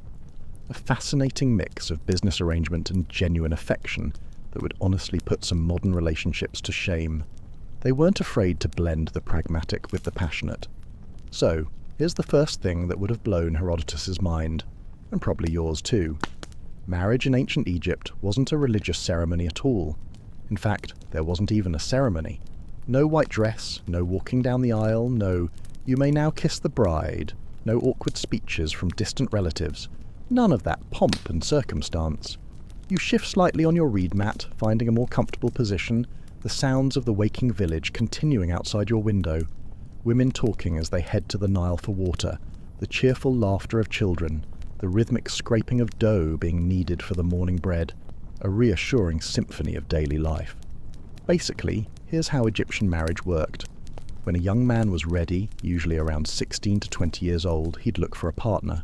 A fascinating mix of business arrangement and genuine affection that would honestly put some modern relationships to shame. They weren't afraid to blend the pragmatic with the passionate. So, here's the first thing that would have blown Herodotus's mind, and probably yours too. Marriage in ancient Egypt wasn't a religious ceremony at all. In fact, there wasn't even a ceremony. No white dress, no walking down the aisle, no "you may now kiss the bride," no awkward speeches from distant relatives. None of that pomp and circumstance. You shift slightly on your reed mat, finding a more comfortable position, the sounds of the waking village continuing outside your window, women talking as they head to the Nile for water, the cheerful laughter of children, the rhythmic scraping of dough being kneaded for the morning bread, a reassuring symphony of daily life. Basically, here's how Egyptian marriage worked. When a young man was ready, usually around 16 to 20 years old, he'd look for a partner.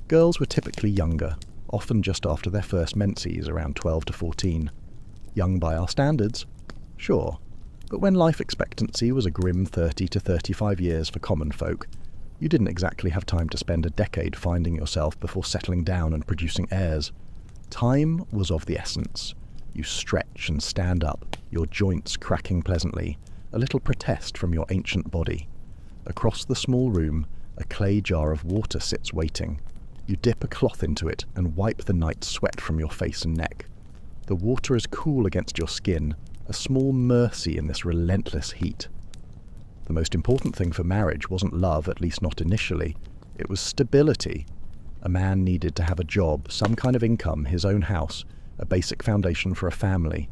Girls were typically younger, often just after their first menses, around 12 to 14. Young by our standards? Sure. But when life expectancy was a grim 30 to 35 years for common folk, you didn't exactly have time to spend a decade finding yourself before settling down and producing heirs. Time was of the essence. You stretch and stand up, your joints cracking pleasantly, a little protest from your ancient body. Across the small room, a clay jar of water sits waiting. You dip a cloth into it and wipe the night's sweat from your face and neck. The water is cool against your skin, a small mercy in this relentless heat. The most important thing for marriage wasn't love, at least not initially. It was stability. A man needed to have a job, some kind of income, his own house, a basic foundation for a family.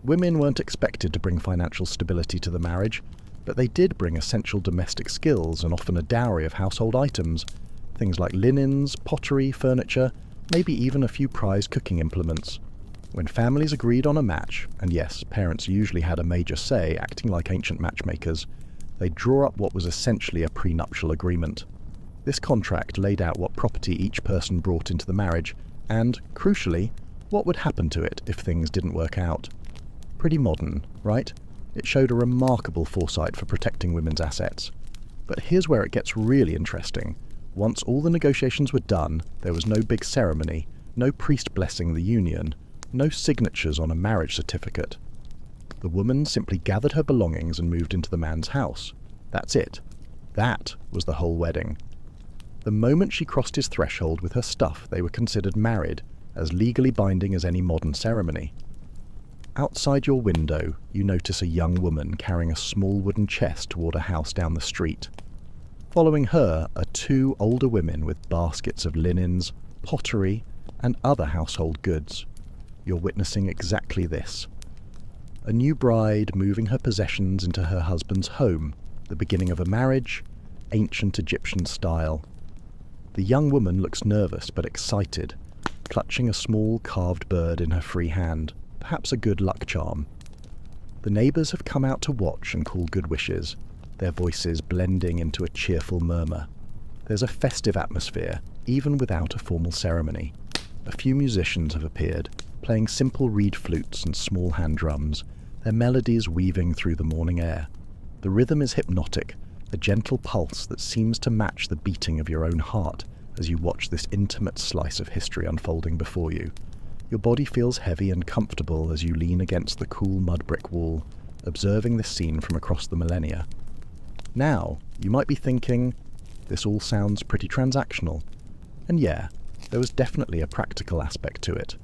Women weren't expected to bring financial stability to the marriage, but they did bring essential domestic skills and often a dowry of household items, things like linens, pottery, furniture, maybe even a few prized cooking implements. When families agreed on a match, and yes, parents usually had a major say, acting like ancient matchmakers, they'd draw up what was essentially a prenuptial agreement. This contract laid out what property each person brought into the marriage, and, crucially, what would happen to it if things didn't work out. Pretty modern, right? It showed a remarkable foresight for protecting women's assets. But here's where it gets really interesting. Once all the negotiations were done, there was no big ceremony, no priest blessing the union, no signatures on a marriage certificate. The woman simply gathered her belongings and moved into the man's house. That's it. That was the whole wedding. The moment she crossed his threshold with her stuff, they were considered married, as legally binding as any modern ceremony. Outside your window, you notice a young woman carrying a small wooden chest toward a house down the street. Following her are two older women with baskets of linens, pottery, and other household goods. You're witnessing exactly this. A new bride moving her possessions into her husband's home, the beginning of a marriage, ancient Egyptian style. The young woman looks nervous but excited, clutching a small carved bird in her free hand, perhaps a good luck charm. The neighbours have come out to watch and call good wishes, their voices blending into a cheerful murmur. There's a festive atmosphere, even without a formal ceremony. A few musicians have appeared, playing simple reed flutes and small hand drums, their melodies weaving through the morning air. The rhythm is hypnotic, a gentle pulse that seems to match the beating of your own heart as you watch this intimate slice of history unfolding before you. Your body feels heavy and comfortable as you lean against the cool mud brick wall, observing this scene from across the millennia. Now, you might be thinking, this all sounds pretty transactional. And yeah, there was definitely a practical aspect to it.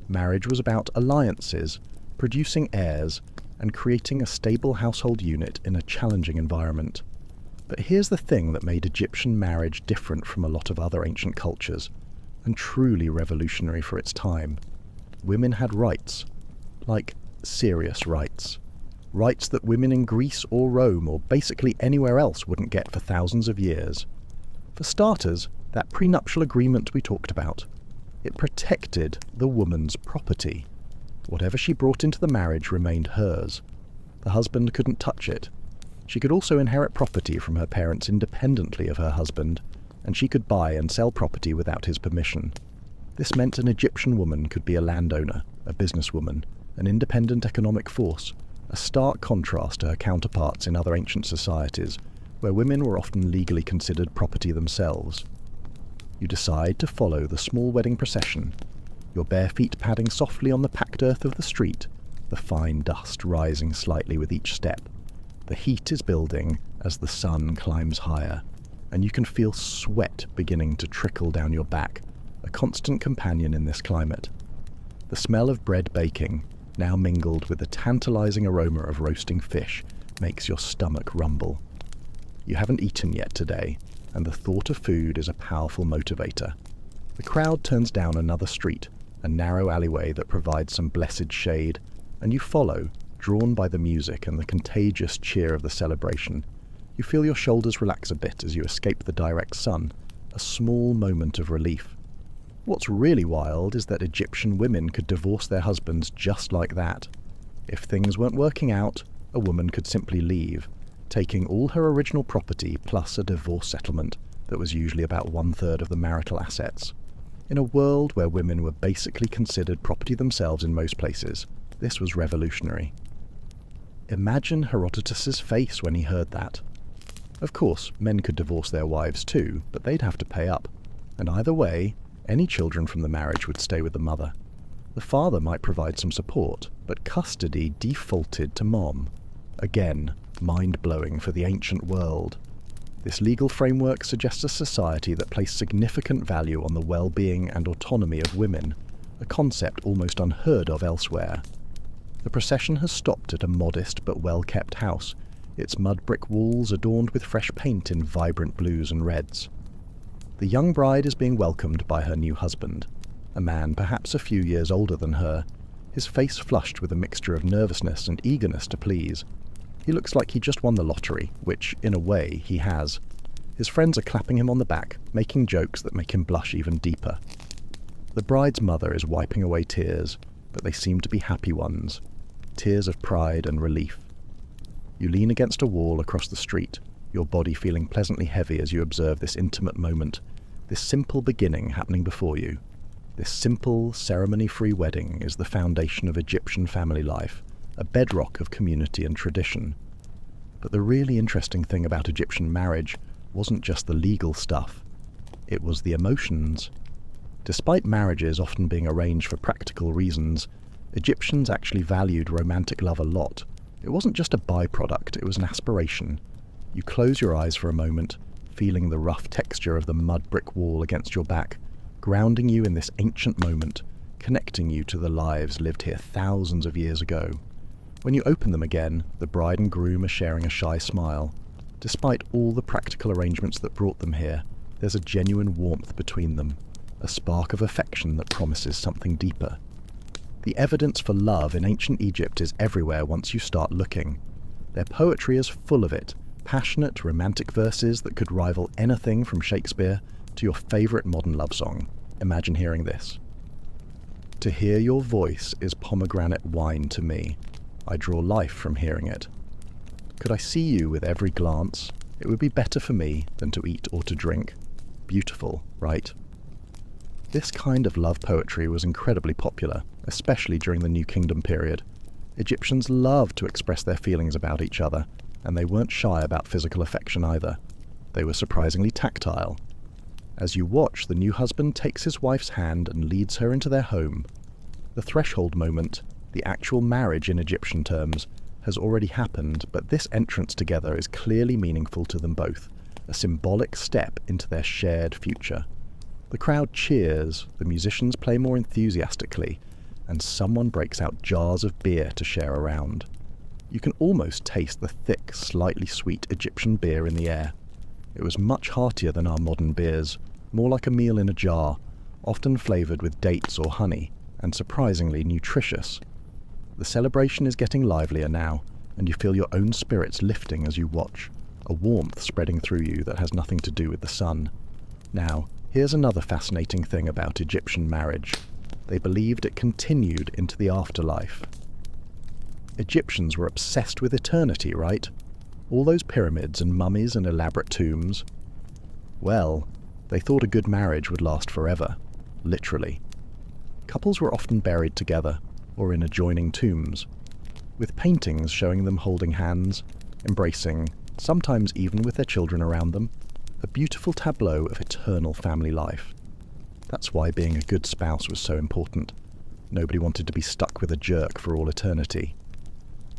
Marriage was about alliances, producing heirs, and creating a stable household unit in a challenging environment. But here's the thing that made Egyptian marriage different from a lot of other ancient cultures, and truly revolutionary for its time. Women had rights, like serious rights. Rights that women in Greece or Rome or basically anywhere else wouldn't get for thousands of years. For starters, that prenuptial agreement we talked about. It protected the woman's property. Whatever she brought into the marriage remained hers. The husband couldn't touch it. She could also inherit property from her parents independently of her husband, and she could buy and sell property without his permission. This meant an Egyptian woman could be a landowner, a businesswoman, an independent economic force, a stark contrast to her counterparts in other ancient societies, where women were often legally considered property themselves. You decide to follow the small wedding procession, your bare feet padding softly on the packed earth of the street, the fine dust rising slightly with each step. The heat is building as the sun climbs higher, and you can feel sweat beginning to trickle down your back, a constant companion in this climate. The smell of bread baking, now mingled with the tantalizing aroma of roasting fish, makes your stomach rumble. You haven't eaten yet today, and the thought of food is a powerful motivator. The crowd turns down another street, a narrow alleyway that provides some blessed shade, and you follow, drawn by the music and the contagious cheer of the celebration. You feel your shoulders relax a bit as you escape the direct sun, a small moment of relief. What's really wild is that Egyptian women could divorce their husbands just like that. If things weren't working out, a woman could simply leave, taking all her original property plus a divorce settlement that was usually about 1/3 of the marital assets. In a world where women were basically considered property themselves in most places, this was revolutionary. Imagine Herodotus's face when he heard that. Of course, men could divorce their wives too, but they'd have to pay up. And either way, any children from the marriage would stay with the mother. The father might provide some support, but custody defaulted to mom. Again, mind-blowing for the ancient world. This legal framework suggests a society that placed significant value on the well-being and autonomy of women, a concept almost unheard of elsewhere. The procession has stopped at a modest but well-kept house, its mud brick walls adorned with fresh paint in vibrant blues and reds. The young bride is being welcomed by her new husband, a man perhaps a few years older than her, his face flushed with a mixture of nervousness and eagerness to please. He looks like he just won the lottery, which, in a way, he has. His friends are clapping him on the back, making jokes that make him blush even deeper. The bride's mother is wiping away tears, but they seem to be happy ones, tears of pride and relief. You lean against a wall across the street, your body feeling pleasantly heavy as you observe this intimate moment, this simple beginning happening before you. This simple, ceremony-free wedding is the foundation of Egyptian family life, a bedrock of community and tradition. But the really interesting thing about Egyptian marriage wasn't just the legal stuff. It was the emotions. Despite marriages often being arranged for practical reasons, Egyptians actually valued romantic love a lot. It wasn't just a byproduct, it was an aspiration. You close your eyes for a moment, feeling the rough texture of the mud brick wall against your back, grounding you in this ancient moment, connecting you to the lives lived here thousands of years ago. When you open them again, the bride and groom are sharing a shy smile. Despite all the practical arrangements that brought them here, there's a genuine warmth between them, a spark of affection that promises something deeper. The evidence for love in ancient Egypt is everywhere once you start looking. Their poetry is full of it, passionate, romantic verses that could rival anything from Shakespeare to your favourite modern love song. Imagine hearing this. To hear your voice is pomegranate wine to me. I draw life from hearing it. Could I see you with every glance? It would be better for me than to eat or to drink. Beautiful, right? This kind of love poetry was incredibly popular, especially during the New Kingdom period. Egyptians loved to express their feelings about each other, and they weren't shy about physical affection either. They were surprisingly tactile. As you watch, the new husband takes his wife's hand and leads her into their home. The threshold moment, the actual marriage in Egyptian terms, has already happened, but this entrance together is clearly meaningful to them both, a symbolic step into their shared future. The crowd cheers, the musicians play more enthusiastically, and someone breaks out jars of beer to share around. You can almost taste the thick, slightly sweet Egyptian beer in the air. It was much heartier than our modern beers, more like a meal in a jar, often flavoured with dates or honey, and surprisingly nutritious. The celebration is getting livelier now, and you feel your own spirits lifting as you watch, a warmth spreading through you that has nothing to do with the sun. Now, here's another fascinating thing about Egyptian marriage. They believed it continued into the afterlife. Egyptians were obsessed with eternity, right? All those pyramids and mummies and elaborate tombs. Well, they thought a good marriage would last forever, literally. Couples were often buried together, or in adjoining tombs, with paintings showing them holding hands, embracing, sometimes even with their children around them, a beautiful tableau of eternal family life. That's why being a good spouse was so important. Nobody wanted to be stuck with a jerk for all eternity.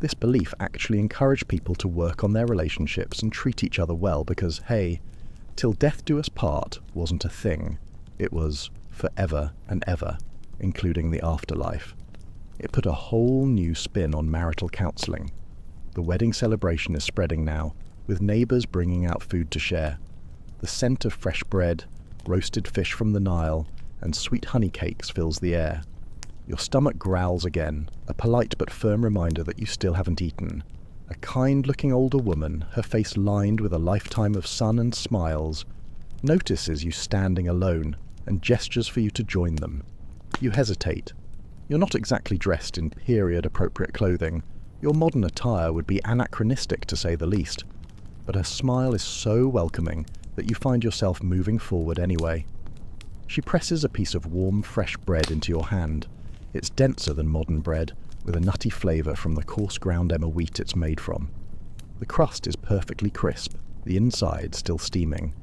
This belief actually encouraged people to work on their relationships and treat each other well because, hey, till death do us part wasn't a thing. It was forever and ever, including the afterlife. It put a whole new spin on marital counselling. The wedding celebration is spreading now, with neighbours bringing out food to share. The scent of fresh bread, roasted fish from the Nile, and sweet honey cakes fills the air. Your stomach growls again, a polite but firm reminder that you still haven't eaten. A kind-looking older woman, her face lined with a lifetime of sun and smiles, notices you standing alone and gestures for you to join them. You hesitate. You're not exactly dressed in period-appropriate clothing. Your modern attire would be anachronistic to say the least. But her smile is so welcoming that you find yourself moving forward anyway. She presses a piece of warm, fresh bread into your hand. It's denser than modern bread, with a nutty flavour from the coarse ground emmer wheat it's made from. The crust is perfectly crisp, the inside still steaming.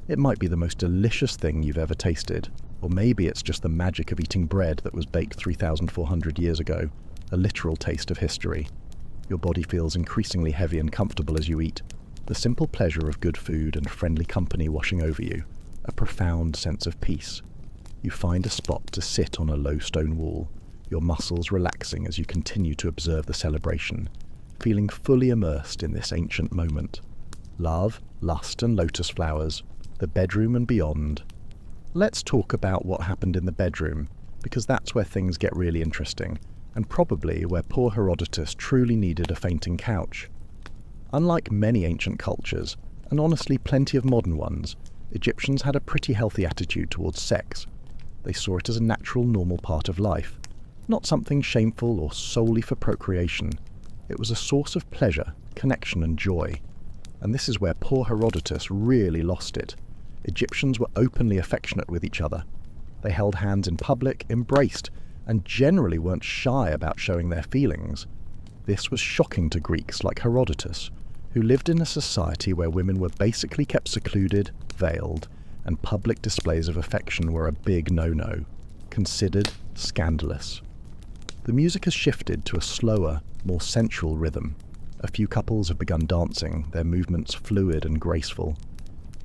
It might be the most delicious thing you've ever tasted, or maybe it's just the magic of eating bread that was baked 3,400 years ago, a literal taste of history. Your body feels increasingly heavy and comfortable as you eat, the simple pleasure of good food and friendly company washing over you, a profound sense of peace. You find a spot to sit on a low stone wall, your muscles relaxing as you continue to observe the celebration, feeling fully immersed in this ancient moment. Love, lust and lotus flowers, the bedroom and beyond. Let's talk about what happened in the bedroom, because that's where things get really interesting, and probably where poor Herodotus truly needed a fainting couch. Unlike many ancient cultures, and honestly plenty of modern ones, Egyptians had a pretty healthy attitude towards sex. They saw it as a natural, normal part of life, not something shameful or solely for procreation. It was a source of pleasure, connection and joy. And this is where poor Herodotus really lost it. Egyptians were openly affectionate with each other. They held hands in public, embraced, and generally weren't shy about showing their feelings. This was shocking to Greeks like Herodotus, who lived in a society where women were basically kept secluded, veiled, and public displays of affection were a big no-no, considered scandalous. The music has shifted to a slower, more sensual rhythm. A few couples have begun dancing, their movements fluid and graceful.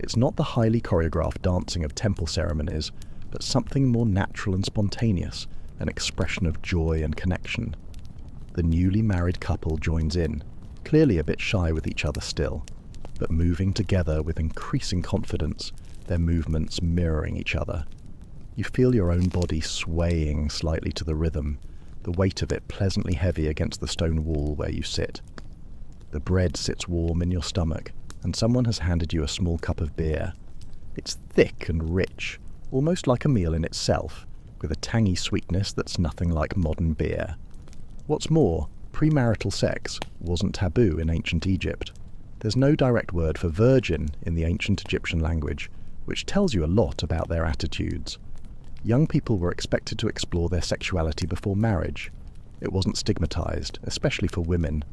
It's not the highly choreographed dancing of temple ceremonies, but something more natural and spontaneous, an expression of joy and connection. The newly married couple joins in, clearly a bit shy with each other still, but moving together with increasing confidence, their movements mirroring each other. You feel your own body swaying slightly to the rhythm, the weight of it pleasantly heavy against the stone wall where you sit. The bread sits warm in your stomach, and someone has handed you a small cup of beer. It's thick and rich, almost like a meal in itself, with a tangy sweetness that's nothing like modern beer. What's more, premarital sex wasn't taboo in ancient Egypt. There's no direct word for virgin in the ancient Egyptian language, which tells you a lot about their attitudes. Young people were expected to explore their sexuality before marriage. It wasn't stigmatized, especially for women.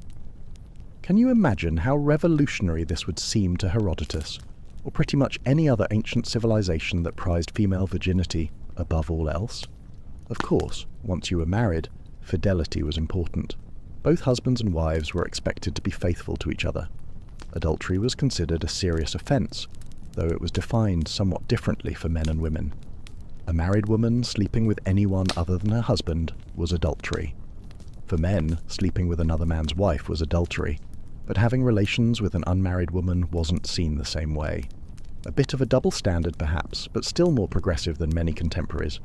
Can you imagine how revolutionary this would seem to Herodotus, or pretty much any other ancient civilization that prized female virginity above all else? Of course, once you were married, fidelity was important. Both husbands and wives were expected to be faithful to each other. Adultery was considered a serious offence, though it was defined somewhat differently for men and women. A married woman sleeping with anyone other than her husband was adultery. For men, sleeping with another man's wife was adultery, but having relations with an unmarried woman wasn't seen the same way. A bit of a double standard perhaps, but still more progressive than many contemporaries.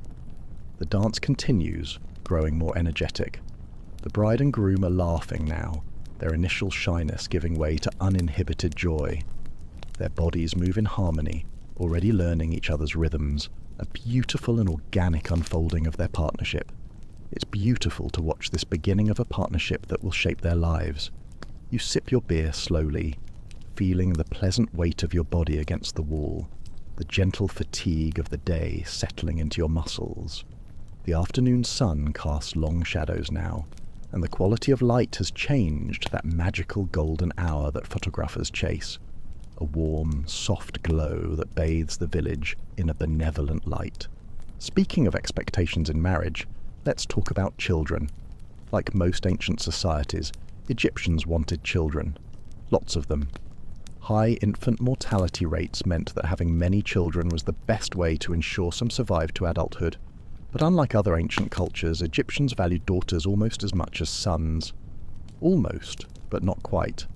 The dance continues, growing more energetic. The bride and groom are laughing now, their initial shyness giving way to uninhibited joy. Their bodies move in harmony, already learning each other's rhythms, a beautiful and organic unfolding of their partnership. It's beautiful to watch this beginning of a partnership that will shape their lives. You sip your beer slowly, feeling the pleasant weight of your body against the wall, the gentle fatigue of the day settling into your muscles. The afternoon sun casts long shadows now, and the quality of light has changed that magical golden hour that photographers chase. A warm, soft glow that bathes the village in a benevolent light. Speaking of expectations in marriage, let's talk about children. Like most ancient societies, Egyptians wanted children. Lots of them. High infant mortality rates meant that having many children was the best way to ensure some survived to adulthood. But unlike other ancient cultures, Egyptians valued daughters almost as much as sons. Almost, but not quite.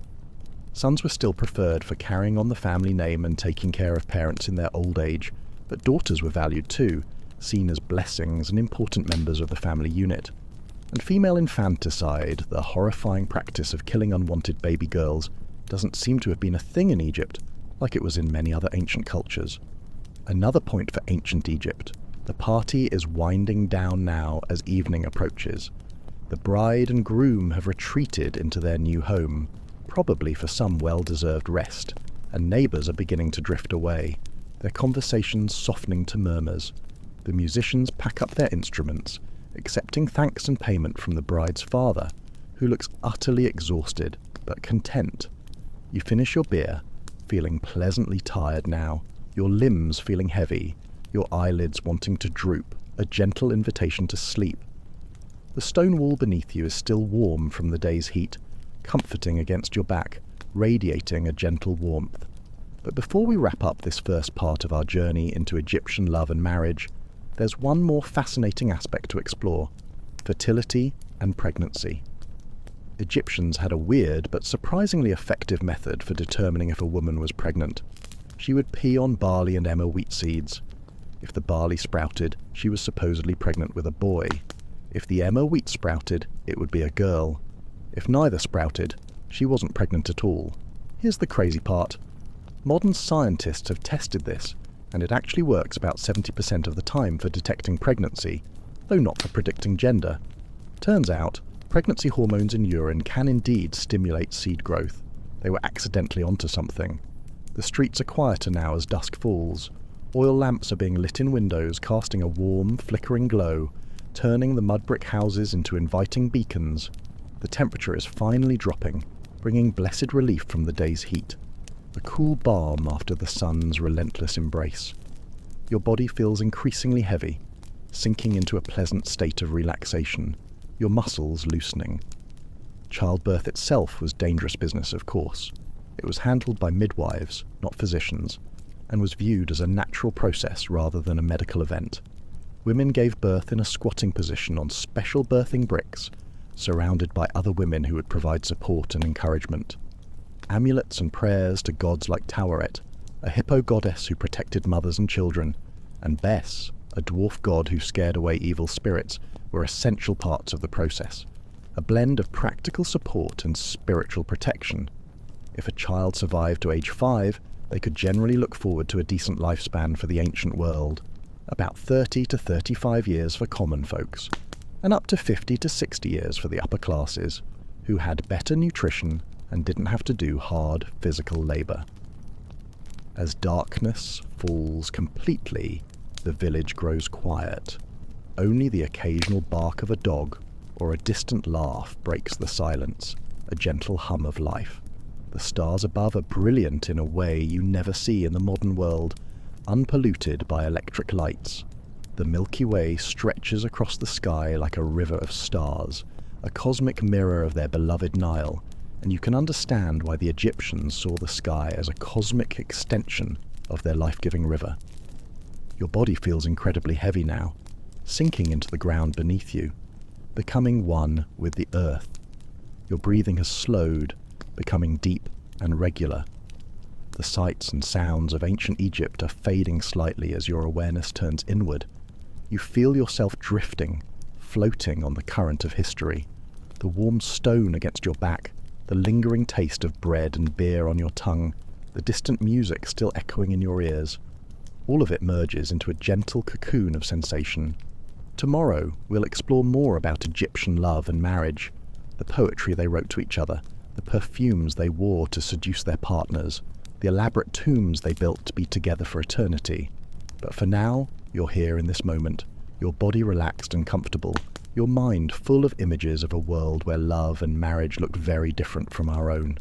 Sons were still preferred for carrying on the family name and taking care of parents in their old age, but daughters were valued too, seen as blessings and important members of the family unit. And female infanticide, the horrifying practice of killing unwanted baby girls, doesn't seem to have been a thing in Egypt, like it was in many other ancient cultures. Another point for ancient Egypt: the party is winding down now as evening approaches. The bride and groom have retreated into their new home, probably for some well-deserved rest, and neighbours are beginning to drift away, their conversations softening to murmurs. The musicians pack up their instruments, accepting thanks and payment from the bride's father, who looks utterly exhausted, but content. You finish your beer, feeling pleasantly tired now, your limbs feeling heavy, your eyelids wanting to droop, a gentle invitation to sleep. The stone wall beneath you is still warm from the day's heat, comforting against your back, radiating a gentle warmth. But before we wrap up this first part of our journey into Egyptian love and marriage, there's one more fascinating aspect to explore: fertility and pregnancy. Egyptians had a weird but surprisingly effective method for determining if a woman was pregnant. She would pee on barley and emmer wheat seeds. If the barley sprouted, she was supposedly pregnant with a boy. If the emmer wheat sprouted, it would be a girl. If neither sprouted, she wasn't pregnant at all. Here's the crazy part. Modern scientists have tested this, and it actually works about 70% of the time for detecting pregnancy, though not for predicting gender. Turns out, pregnancy hormones in urine can indeed stimulate seed growth. They were accidentally onto something. The streets are quieter now as dusk falls. Oil lamps are being lit in windows, casting a warm, flickering glow, turning the mud brick houses into inviting beacons. The temperature is finally dropping, bringing blessed relief from the day's heat. A cool balm after the sun's relentless embrace. Your body feels increasingly heavy, sinking into a pleasant state of relaxation, your muscles loosening. Childbirth itself was dangerous business, of course. It was handled by midwives, not physicians, and was viewed as a natural process rather than a medical event. Women gave birth in a squatting position on special birthing bricks, surrounded by other women who would provide support and encouragement. Amulets and prayers to gods like Taweret, a hippo goddess who protected mothers and children, and Bes, a dwarf god who scared away evil spirits, were essential parts of the process, a blend of practical support and spiritual protection. If a child survived to age 5, they could generally look forward to a decent lifespan for the ancient world, about 30 to 35 years for common folks, and up to 50 to 60 years for the upper classes, who had better nutrition and didn't have to do hard physical labor. As darkness falls completely, the village grows quiet. Only the occasional bark of a dog or a distant laugh breaks the silence, a gentle hum of life. The stars above are brilliant in a way you never see in the modern world, unpolluted by electric lights. The Milky Way stretches across the sky like a river of stars, a cosmic mirror of their beloved Nile, and you can understand why the Egyptians saw the sky as a cosmic extension of their life-giving river. Your body feels incredibly heavy now, sinking into the ground beneath you, becoming one with the earth. Your breathing has slowed, becoming deep and regular. The sights and sounds of ancient Egypt are fading slightly as your awareness turns inward. You feel yourself drifting, floating on the current of history. The warm stone against your back, the lingering taste of bread and beer on your tongue, the distant music still echoing in your ears. All of it merges into a gentle cocoon of sensation. Tomorrow, we'll explore more about Egyptian love and marriage, the poetry they wrote to each other, the perfumes they wore to seduce their partners, the elaborate tombs they built to be together for eternity. But for now, you're here in this moment, your body relaxed and comfortable, your mind full of images of a world where love and marriage look very different from our own.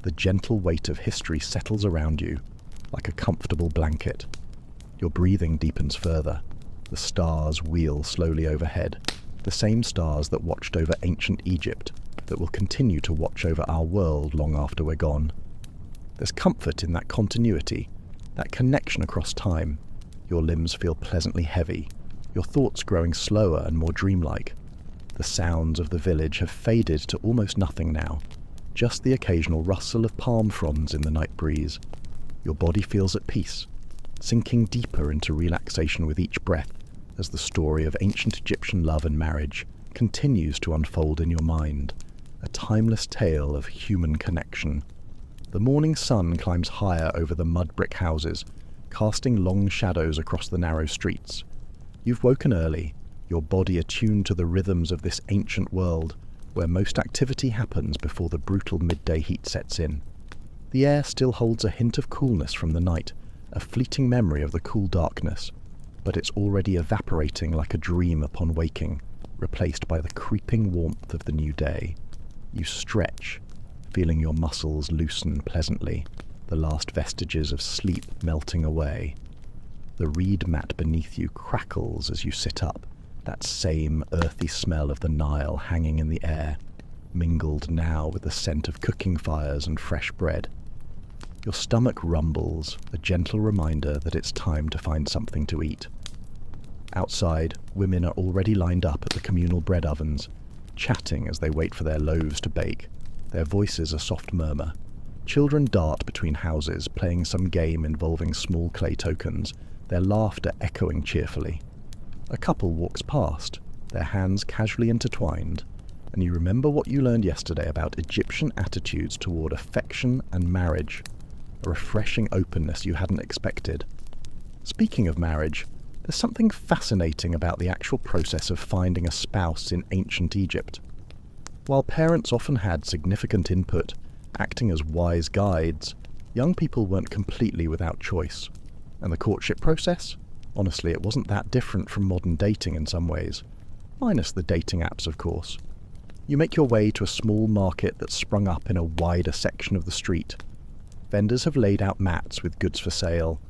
The gentle weight of history settles around you, like a comfortable blanket. Your breathing deepens further. The stars wheel slowly overhead, the same stars that watched over ancient Egypt, that will continue to watch over our world long after we're gone. There's comfort in that continuity, that connection across time. Your limbs feel pleasantly heavy, your thoughts growing slower and more dreamlike. The sounds of the village have faded to almost nothing now, just the occasional rustle of palm fronds in the night breeze. Your body feels at peace, sinking deeper into relaxation with each breath as the story of ancient Egyptian love and marriage continues to unfold in your mind, a timeless tale of human connection. The morning sun climbs higher over the mud brick houses, casting long shadows across the narrow streets. You've woken early, your body attuned to the rhythms of this ancient world, where most activity happens before the brutal midday heat sets in. The air still holds a hint of coolness from the night, a fleeting memory of the cool darkness, but it's already evaporating like a dream upon waking, replaced by the creeping warmth of the new day. You stretch, feeling your muscles loosen pleasantly, the last vestiges of sleep melting away. The reed mat beneath you crackles as you sit up, that same earthy smell of the Nile hanging in the air, mingled now with the scent of cooking fires and fresh bread. Your stomach rumbles, a gentle reminder that it's time to find something to eat. Outside, women are already lined up at the communal bread ovens, chatting as they wait for their loaves to bake, their voices a soft murmur. Children dart between houses, playing some game involving small clay tokens, their laughter echoing cheerfully. A couple walks past, their hands casually intertwined, and you remember what you learned yesterday about Egyptian attitudes toward affection and marriage, a refreshing openness you hadn't expected. Speaking of marriage, there's something fascinating about the actual process of finding a spouse in ancient Egypt. While parents often had significant input, acting as wise guides, young people weren't completely without choice. And the courtship process? Honestly, it wasn't that different from modern dating in some ways. Minus the dating apps, of course. You make your way to a small market that's sprung up in a wider section of the street. Vendors have laid out mats with goods for sale,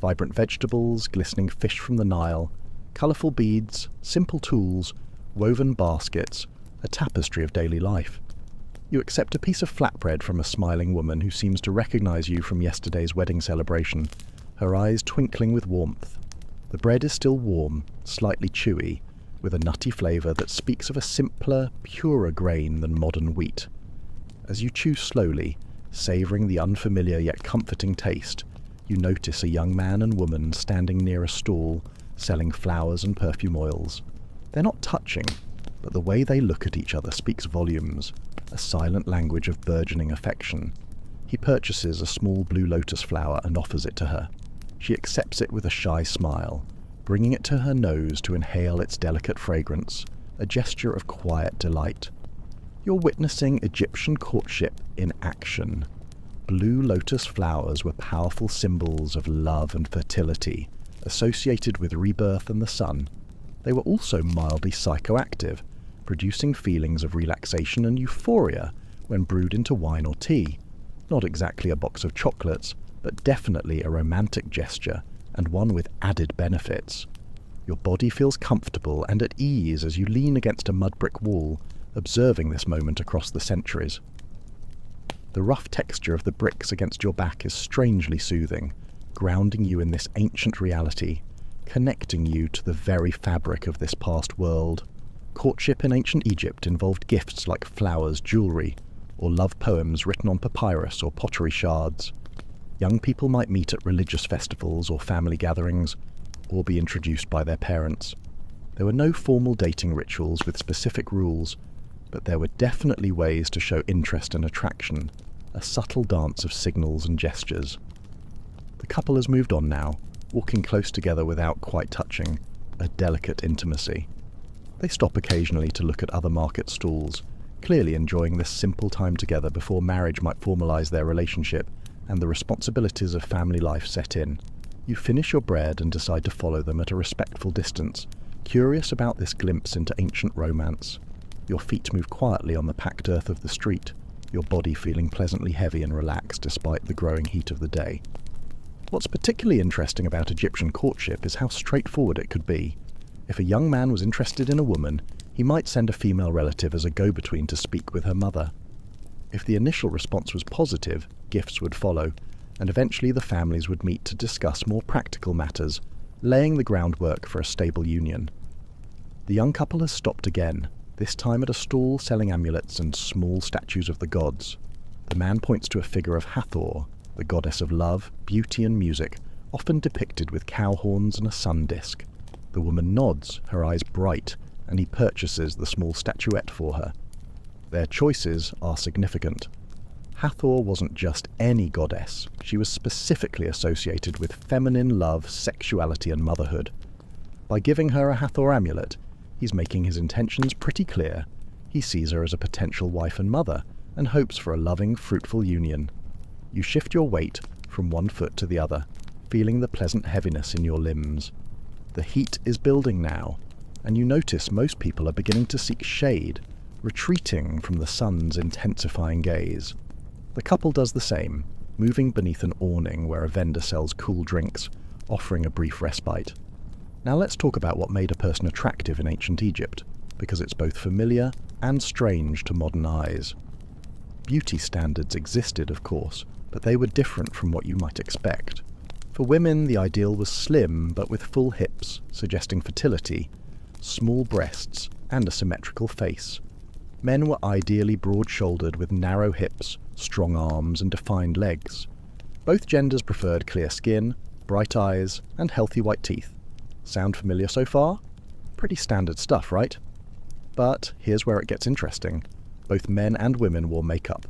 vibrant vegetables, glistening fish from the Nile, colourful beads, simple tools, woven baskets, a tapestry of daily life. You accept a piece of flatbread from a smiling woman who seems to recognise you from yesterday's wedding celebration, her eyes twinkling with warmth. The bread is still warm, slightly chewy, with a nutty flavour that speaks of a simpler, purer grain than modern wheat. As you chew slowly, savouring the unfamiliar yet comforting taste, you notice a young man and woman standing near a stall, selling flowers and perfume oils. They're not touching, but the way they look at each other speaks volumes, a silent language of burgeoning affection. He purchases a small blue lotus flower and offers it to her. She accepts it with a shy smile, bringing it to her nose to inhale its delicate fragrance, a gesture of quiet delight. You're witnessing Egyptian courtship in action. Blue lotus flowers were powerful symbols of love and fertility, associated with rebirth and the sun. They were also mildly psychoactive, producing feelings of relaxation and euphoria when brewed into wine or tea. Not exactly a box of chocolates, but definitely a romantic gesture, and one with added benefits. Your body feels comfortable and at ease as you lean against a mud brick wall, observing this moment across the centuries. The rough texture of the bricks against your back is strangely soothing, grounding you in this ancient reality, connecting you to the very fabric of this past world. Courtship in ancient Egypt involved gifts like flowers, jewellery, or love poems written on papyrus or pottery shards. Young people might meet at religious festivals or family gatherings, or be introduced by their parents. There were no formal dating rituals with specific rules, but there were definitely ways to show interest and attraction, a subtle dance of signals and gestures. The couple has moved on now, walking close together without quite touching, a delicate intimacy. They stop occasionally to look at other market stalls, clearly enjoying this simple time together before marriage might formalize their relationship and the responsibilities of family life set in. You finish your bread and decide to follow them at a respectful distance, curious about this glimpse into ancient romance. Your feet move quietly on the packed earth of the street, your body feeling pleasantly heavy and relaxed despite the growing heat of the day. What's particularly interesting about Egyptian courtship is how straightforward it could be. If a young man was interested in a woman, he might send a female relative as a go-between to speak with her mother. If the initial response was positive, gifts would follow, and eventually the families would meet to discuss more practical matters, laying the groundwork for a stable union. The young couple has stopped again, this time at a stall selling amulets and small statues of the gods. The man points to a figure of Hathor, the goddess of love, beauty and music, often depicted with cow horns and a sun disk. The woman nods, her eyes bright, and he purchases the small statuette for her. Their choices are significant. Hathor wasn't just any goddess, she was specifically associated with feminine love, sexuality and motherhood. By giving her a Hathor amulet, he's making his intentions pretty clear. He sees her as a potential wife and mother, and hopes for a loving, fruitful union. You shift your weight from one foot to the other, feeling the pleasant heaviness in your limbs. The heat is building now, and you notice most people are beginning to seek shade, retreating from the sun's intensifying gaze. The couple does the same, moving beneath an awning where a vendor sells cool drinks, offering a brief respite. Now let's talk about what made a person attractive in ancient Egypt, because it's both familiar and strange to modern eyes. Beauty standards existed, of course, but they were different from what you might expect. For women, the ideal was slim, but with full hips, suggesting fertility, small breasts, and a symmetrical face. Men were ideally broad-shouldered with narrow hips, strong arms, and defined legs. Both genders preferred clear skin, bright eyes, and healthy white teeth. Sound familiar so far? Pretty standard stuff, right? But here's where it gets interesting. Both men and women wore makeup.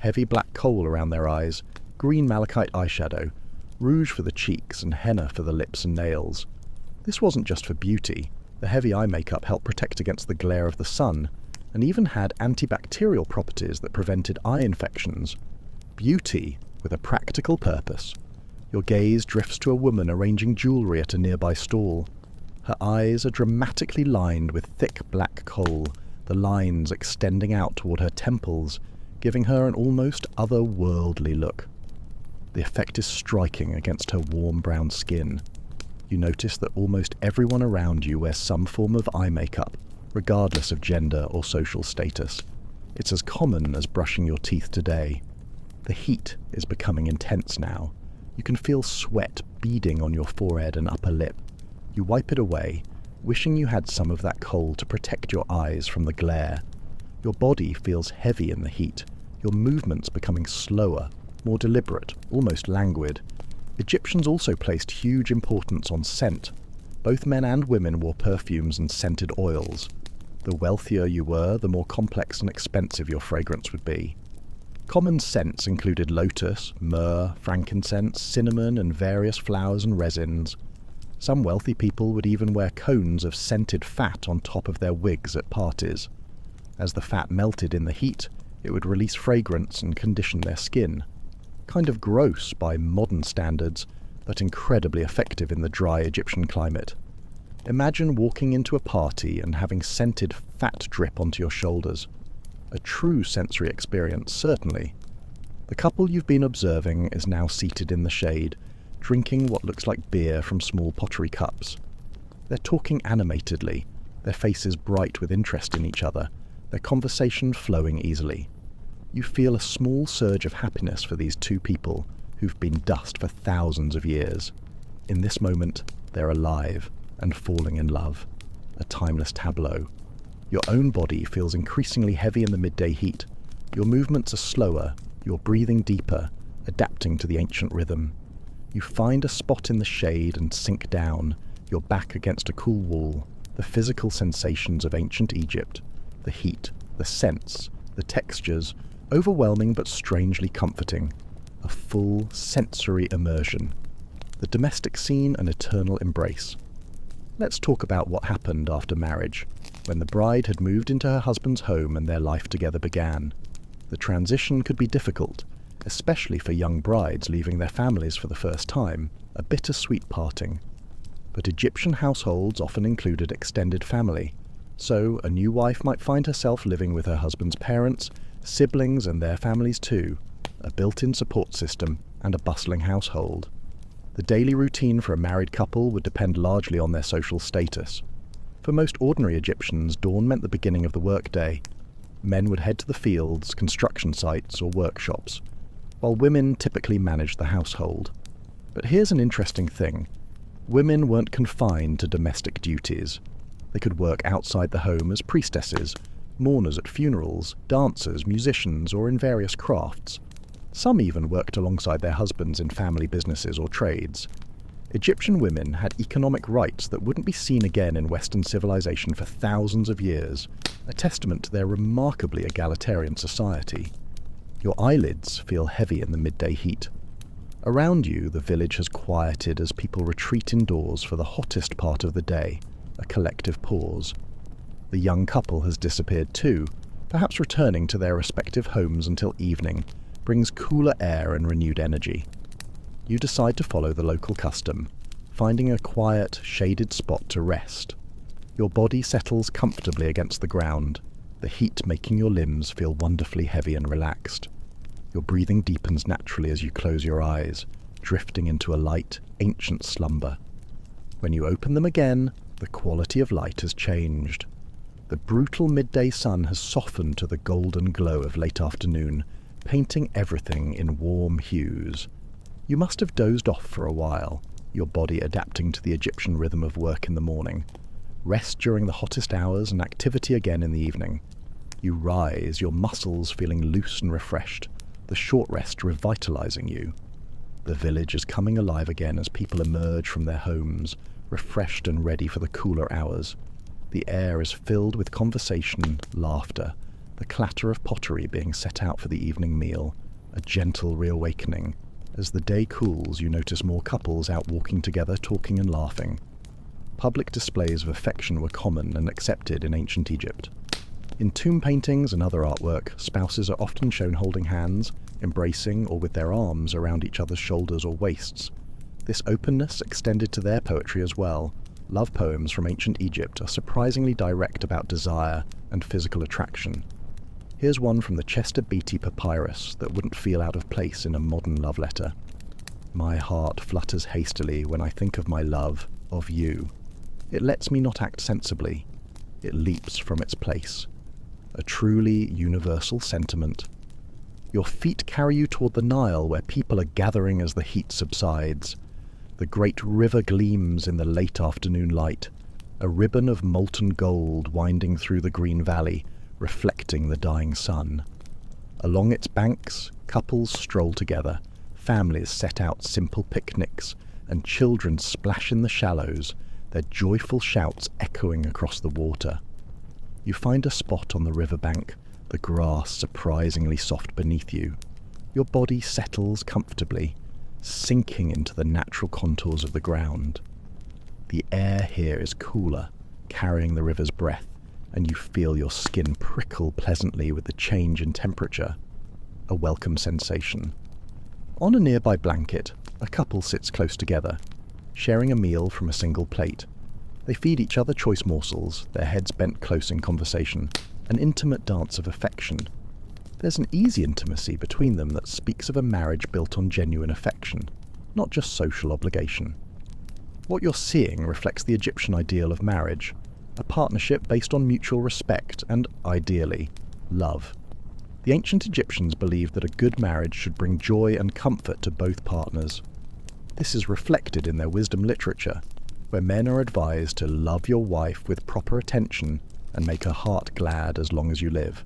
Heavy black kohl around their eyes, green malachite eyeshadow, rouge for the cheeks, and henna for the lips and nails. This wasn't just for beauty. The heavy eye makeup helped protect against the glare of the sun, and even had antibacterial properties that prevented eye infections. Beauty with a practical purpose. Your gaze drifts to a woman arranging jewellery at a nearby stall. Her eyes are dramatically lined with thick black kohl, the lines extending out toward her temples, giving her an almost otherworldly look. The effect is striking against her warm brown skin. You notice that almost everyone around you wears some form of eye makeup, regardless of gender or social status. It's as common as brushing your teeth today. The heat is becoming intense now. You can feel sweat beading on your forehead and upper lip. You wipe it away, wishing you had some of that kohl to protect your eyes from the glare. Your body feels heavy in the heat, your movements becoming slower, more deliberate, almost languid. Egyptians also placed huge importance on scent. Both men and women wore perfumes and scented oils. The wealthier you were, the more complex and expensive your fragrance would be. Common scents included lotus, myrrh, frankincense, cinnamon, and various flowers and resins. Some wealthy people would even wear cones of scented fat on top of their wigs at parties. As the fat melted in the heat, it would release fragrance and condition their skin. Kind of gross by modern standards, but incredibly effective in the dry Egyptian climate. Imagine walking into a party and having scented fat drip onto your shoulders. A true sensory experience, certainly. The couple you've been observing is now seated in the shade, drinking what looks like beer from small pottery cups. They're talking animatedly, their faces bright with interest in each other, their conversation flowing easily. You feel a small surge of happiness for these two people who've been dust for thousands of years. In this moment, they're alive and falling in love. A timeless tableau. Your own body feels increasingly heavy in the midday heat. Your movements are slower, you're breathing deeper, adapting to the ancient rhythm. You find a spot in the shade and sink down, your back against a cool wall, the physical sensations of ancient Egypt, the heat, the scents, the textures, overwhelming but strangely comforting, a full sensory immersion. The domestic scene an eternal embrace. Let's talk about what happened after marriage, when the bride had moved into her husband's home and their life together began. The transition could be difficult, especially for young brides leaving their families for the first time, a bittersweet parting. But Egyptian households often included extended family, so a new wife might find herself living with her husband's parents, siblings and their families too, a built-in support system and a bustling household. The daily routine for a married couple would depend largely on their social status. For most ordinary Egyptians, dawn meant the beginning of the workday. Men would head to the fields, construction sites or workshops, while women typically managed the household. But here's an interesting thing. Women weren't confined to domestic duties. They could work outside the home as priestesses, mourners at funerals, dancers, musicians, or in various crafts. Some even worked alongside their husbands in family businesses or trades. Egyptian women had economic rights that wouldn't be seen again in Western civilization for thousands of years, a testament to their remarkably egalitarian society. Your eyelids feel heavy in the midday heat. Around you, the village has quieted as people retreat indoors for the hottest part of the day, a collective pause. The young couple has disappeared too, perhaps returning to their respective homes until evening brings cooler air and renewed energy. You decide to follow the local custom, finding a quiet, shaded spot to rest. Your body settles comfortably against the ground, the heat making your limbs feel wonderfully heavy and relaxed. Your breathing deepens naturally as you close your eyes, drifting into a light, ancient slumber. When you open them again, the quality of light has changed. The brutal midday sun has softened to the golden glow of late afternoon, painting everything in warm hues. You must have dozed off for a while, your body adapting to the Egyptian rhythm of work in the morning. Rest during the hottest hours and activity again in the evening. You rise, your muscles feeling loose and refreshed, the short rest revitalizing you. The village is coming alive again as people emerge from their homes, refreshed and ready for the cooler hours. The air is filled with conversation, laughter, the clatter of pottery being set out for the evening meal, a gentle reawakening. As the day cools, you notice more couples out walking together, talking and laughing. Public displays of affection were common and accepted in ancient Egypt. In tomb paintings and other artwork, spouses are often shown holding hands, embracing or with their arms around each other's shoulders or waists. This openness extended to their poetry as well. Love poems from ancient Egypt are surprisingly direct about desire and physical attraction. Here's one from the Chester Beatty Papyrus that wouldn't feel out of place in a modern love letter. My heart flutters hastily when I think of my love, of you. It lets me not act sensibly. It leaps from its place. A truly universal sentiment. Your feet carry you toward the Nile, where people are gathering as the heat subsides. The great river gleams in the late afternoon light, a ribbon of molten gold winding through the green valley, reflecting the dying sun. Along its banks, couples stroll together, families set out simple picnics, and children splash in the shallows, their joyful shouts echoing across the water. You find a spot on the riverbank, the grass surprisingly soft beneath you. Your body settles comfortably, sinking into the natural contours of the ground. The air here is cooler, carrying the river's breath, and you feel your skin prickle pleasantly with the change in temperature. A welcome sensation. On a nearby blanket, a couple sits close together, sharing a meal from a single plate. They feed each other choice morsels, their heads bent close in conversation, an intimate dance of affection. There's an easy intimacy between them that speaks of a marriage built on genuine affection, not just social obligation. What you're seeing reflects the Egyptian ideal of marriage, a partnership based on mutual respect and, ideally, love. The ancient Egyptians believed that a good marriage should bring joy and comfort to both partners. This is reflected in their wisdom literature, where men are advised to love your wife with proper attention and make her heart glad as long as you live.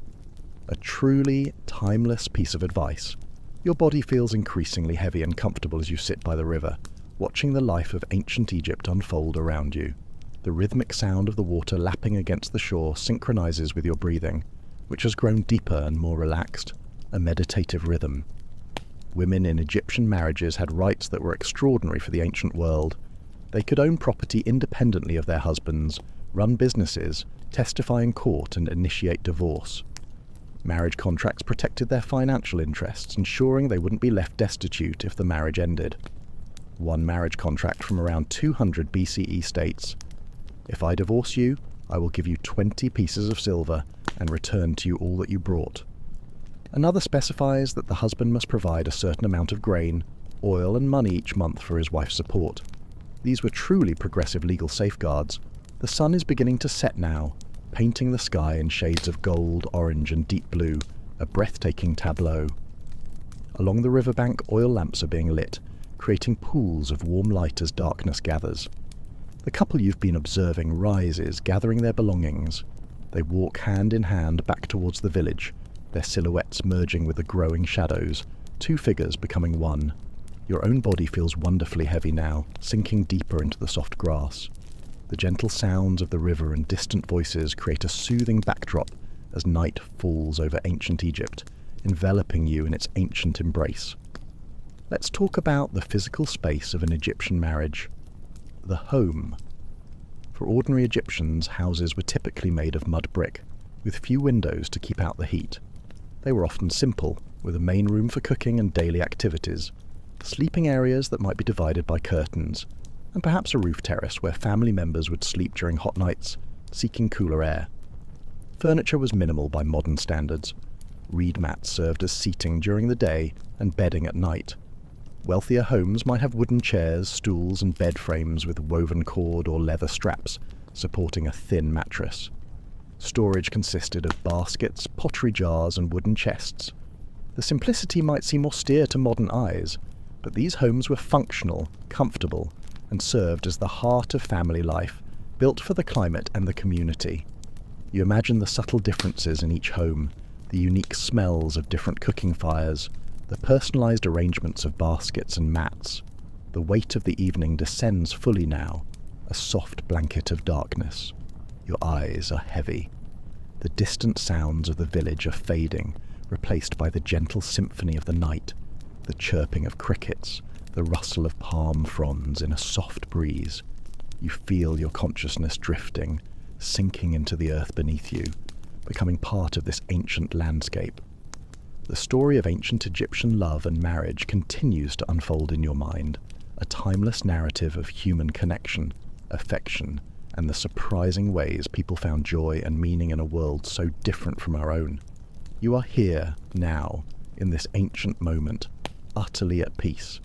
A truly timeless piece of advice. Your body feels increasingly heavy and comfortable as you sit by the river, watching the life of ancient Egypt unfold around you. The rhythmic sound of the water lapping against the shore synchronizes with your breathing, which has grown deeper and more relaxed, a meditative rhythm. Women in Egyptian marriages had rights that were extraordinary for the ancient world. They could own property independently of their husbands, run businesses, testify in court, and initiate divorce. Marriage contracts protected their financial interests, ensuring they wouldn't be left destitute if the marriage ended. One marriage contract from around 200 BCE states, "If I divorce you, I will give you 20 pieces of silver and return to you all that you brought." Another specifies that the husband must provide a certain amount of grain, oil, and money each month for his wife's support. These were truly progressive legal safeguards. The sun is beginning to set now, painting the sky in shades of gold, orange, and deep blue, a breathtaking tableau. Along the riverbank, oil lamps are being lit, creating pools of warm light as darkness gathers. The couple you've been observing rises, gathering their belongings. They walk hand in hand back towards the village, their silhouettes merging with the growing shadows, two figures becoming one. Your own body feels wonderfully heavy now, sinking deeper into the soft grass. The gentle sounds of the river and distant voices create a soothing backdrop as night falls over ancient Egypt, enveloping you in its ancient embrace. Let's talk about the physical space of an Egyptian marriage. The home. For ordinary Egyptians, houses were typically made of mud brick, with few windows to keep out the heat. They were often simple, with a main room for cooking and daily activities, sleeping areas that might be divided by curtains, and perhaps a roof terrace where family members would sleep during hot nights, seeking cooler air. Furniture was minimal by modern standards. Reed mats served as seating during the day and bedding at night. Wealthier homes might have wooden chairs, stools, and bed frames with woven cord or leather straps supporting a thin mattress. Storage consisted of baskets, pottery jars, and wooden chests. The simplicity might seem austere to modern eyes, but these homes were functional, comfortable, and served as the heart of family life, built for the climate and the community. You imagine the subtle differences in each home, the unique smells of different cooking fires, the personalized arrangements of baskets and mats. The weight of the evening descends fully now, a soft blanket of darkness. Your eyes are heavy. The distant sounds of the village are fading, replaced by the gentle symphony of the night, the chirping of crickets, the rustle of palm fronds in a soft breeze. You feel your consciousness drifting, sinking into the earth beneath you, becoming part of this ancient landscape. The story of ancient Egyptian love and marriage continues to unfold in your mind, a timeless narrative of human connection, affection, and the surprising ways people found joy and meaning in a world so different from our own. You are here, now, in this ancient moment, utterly at peace.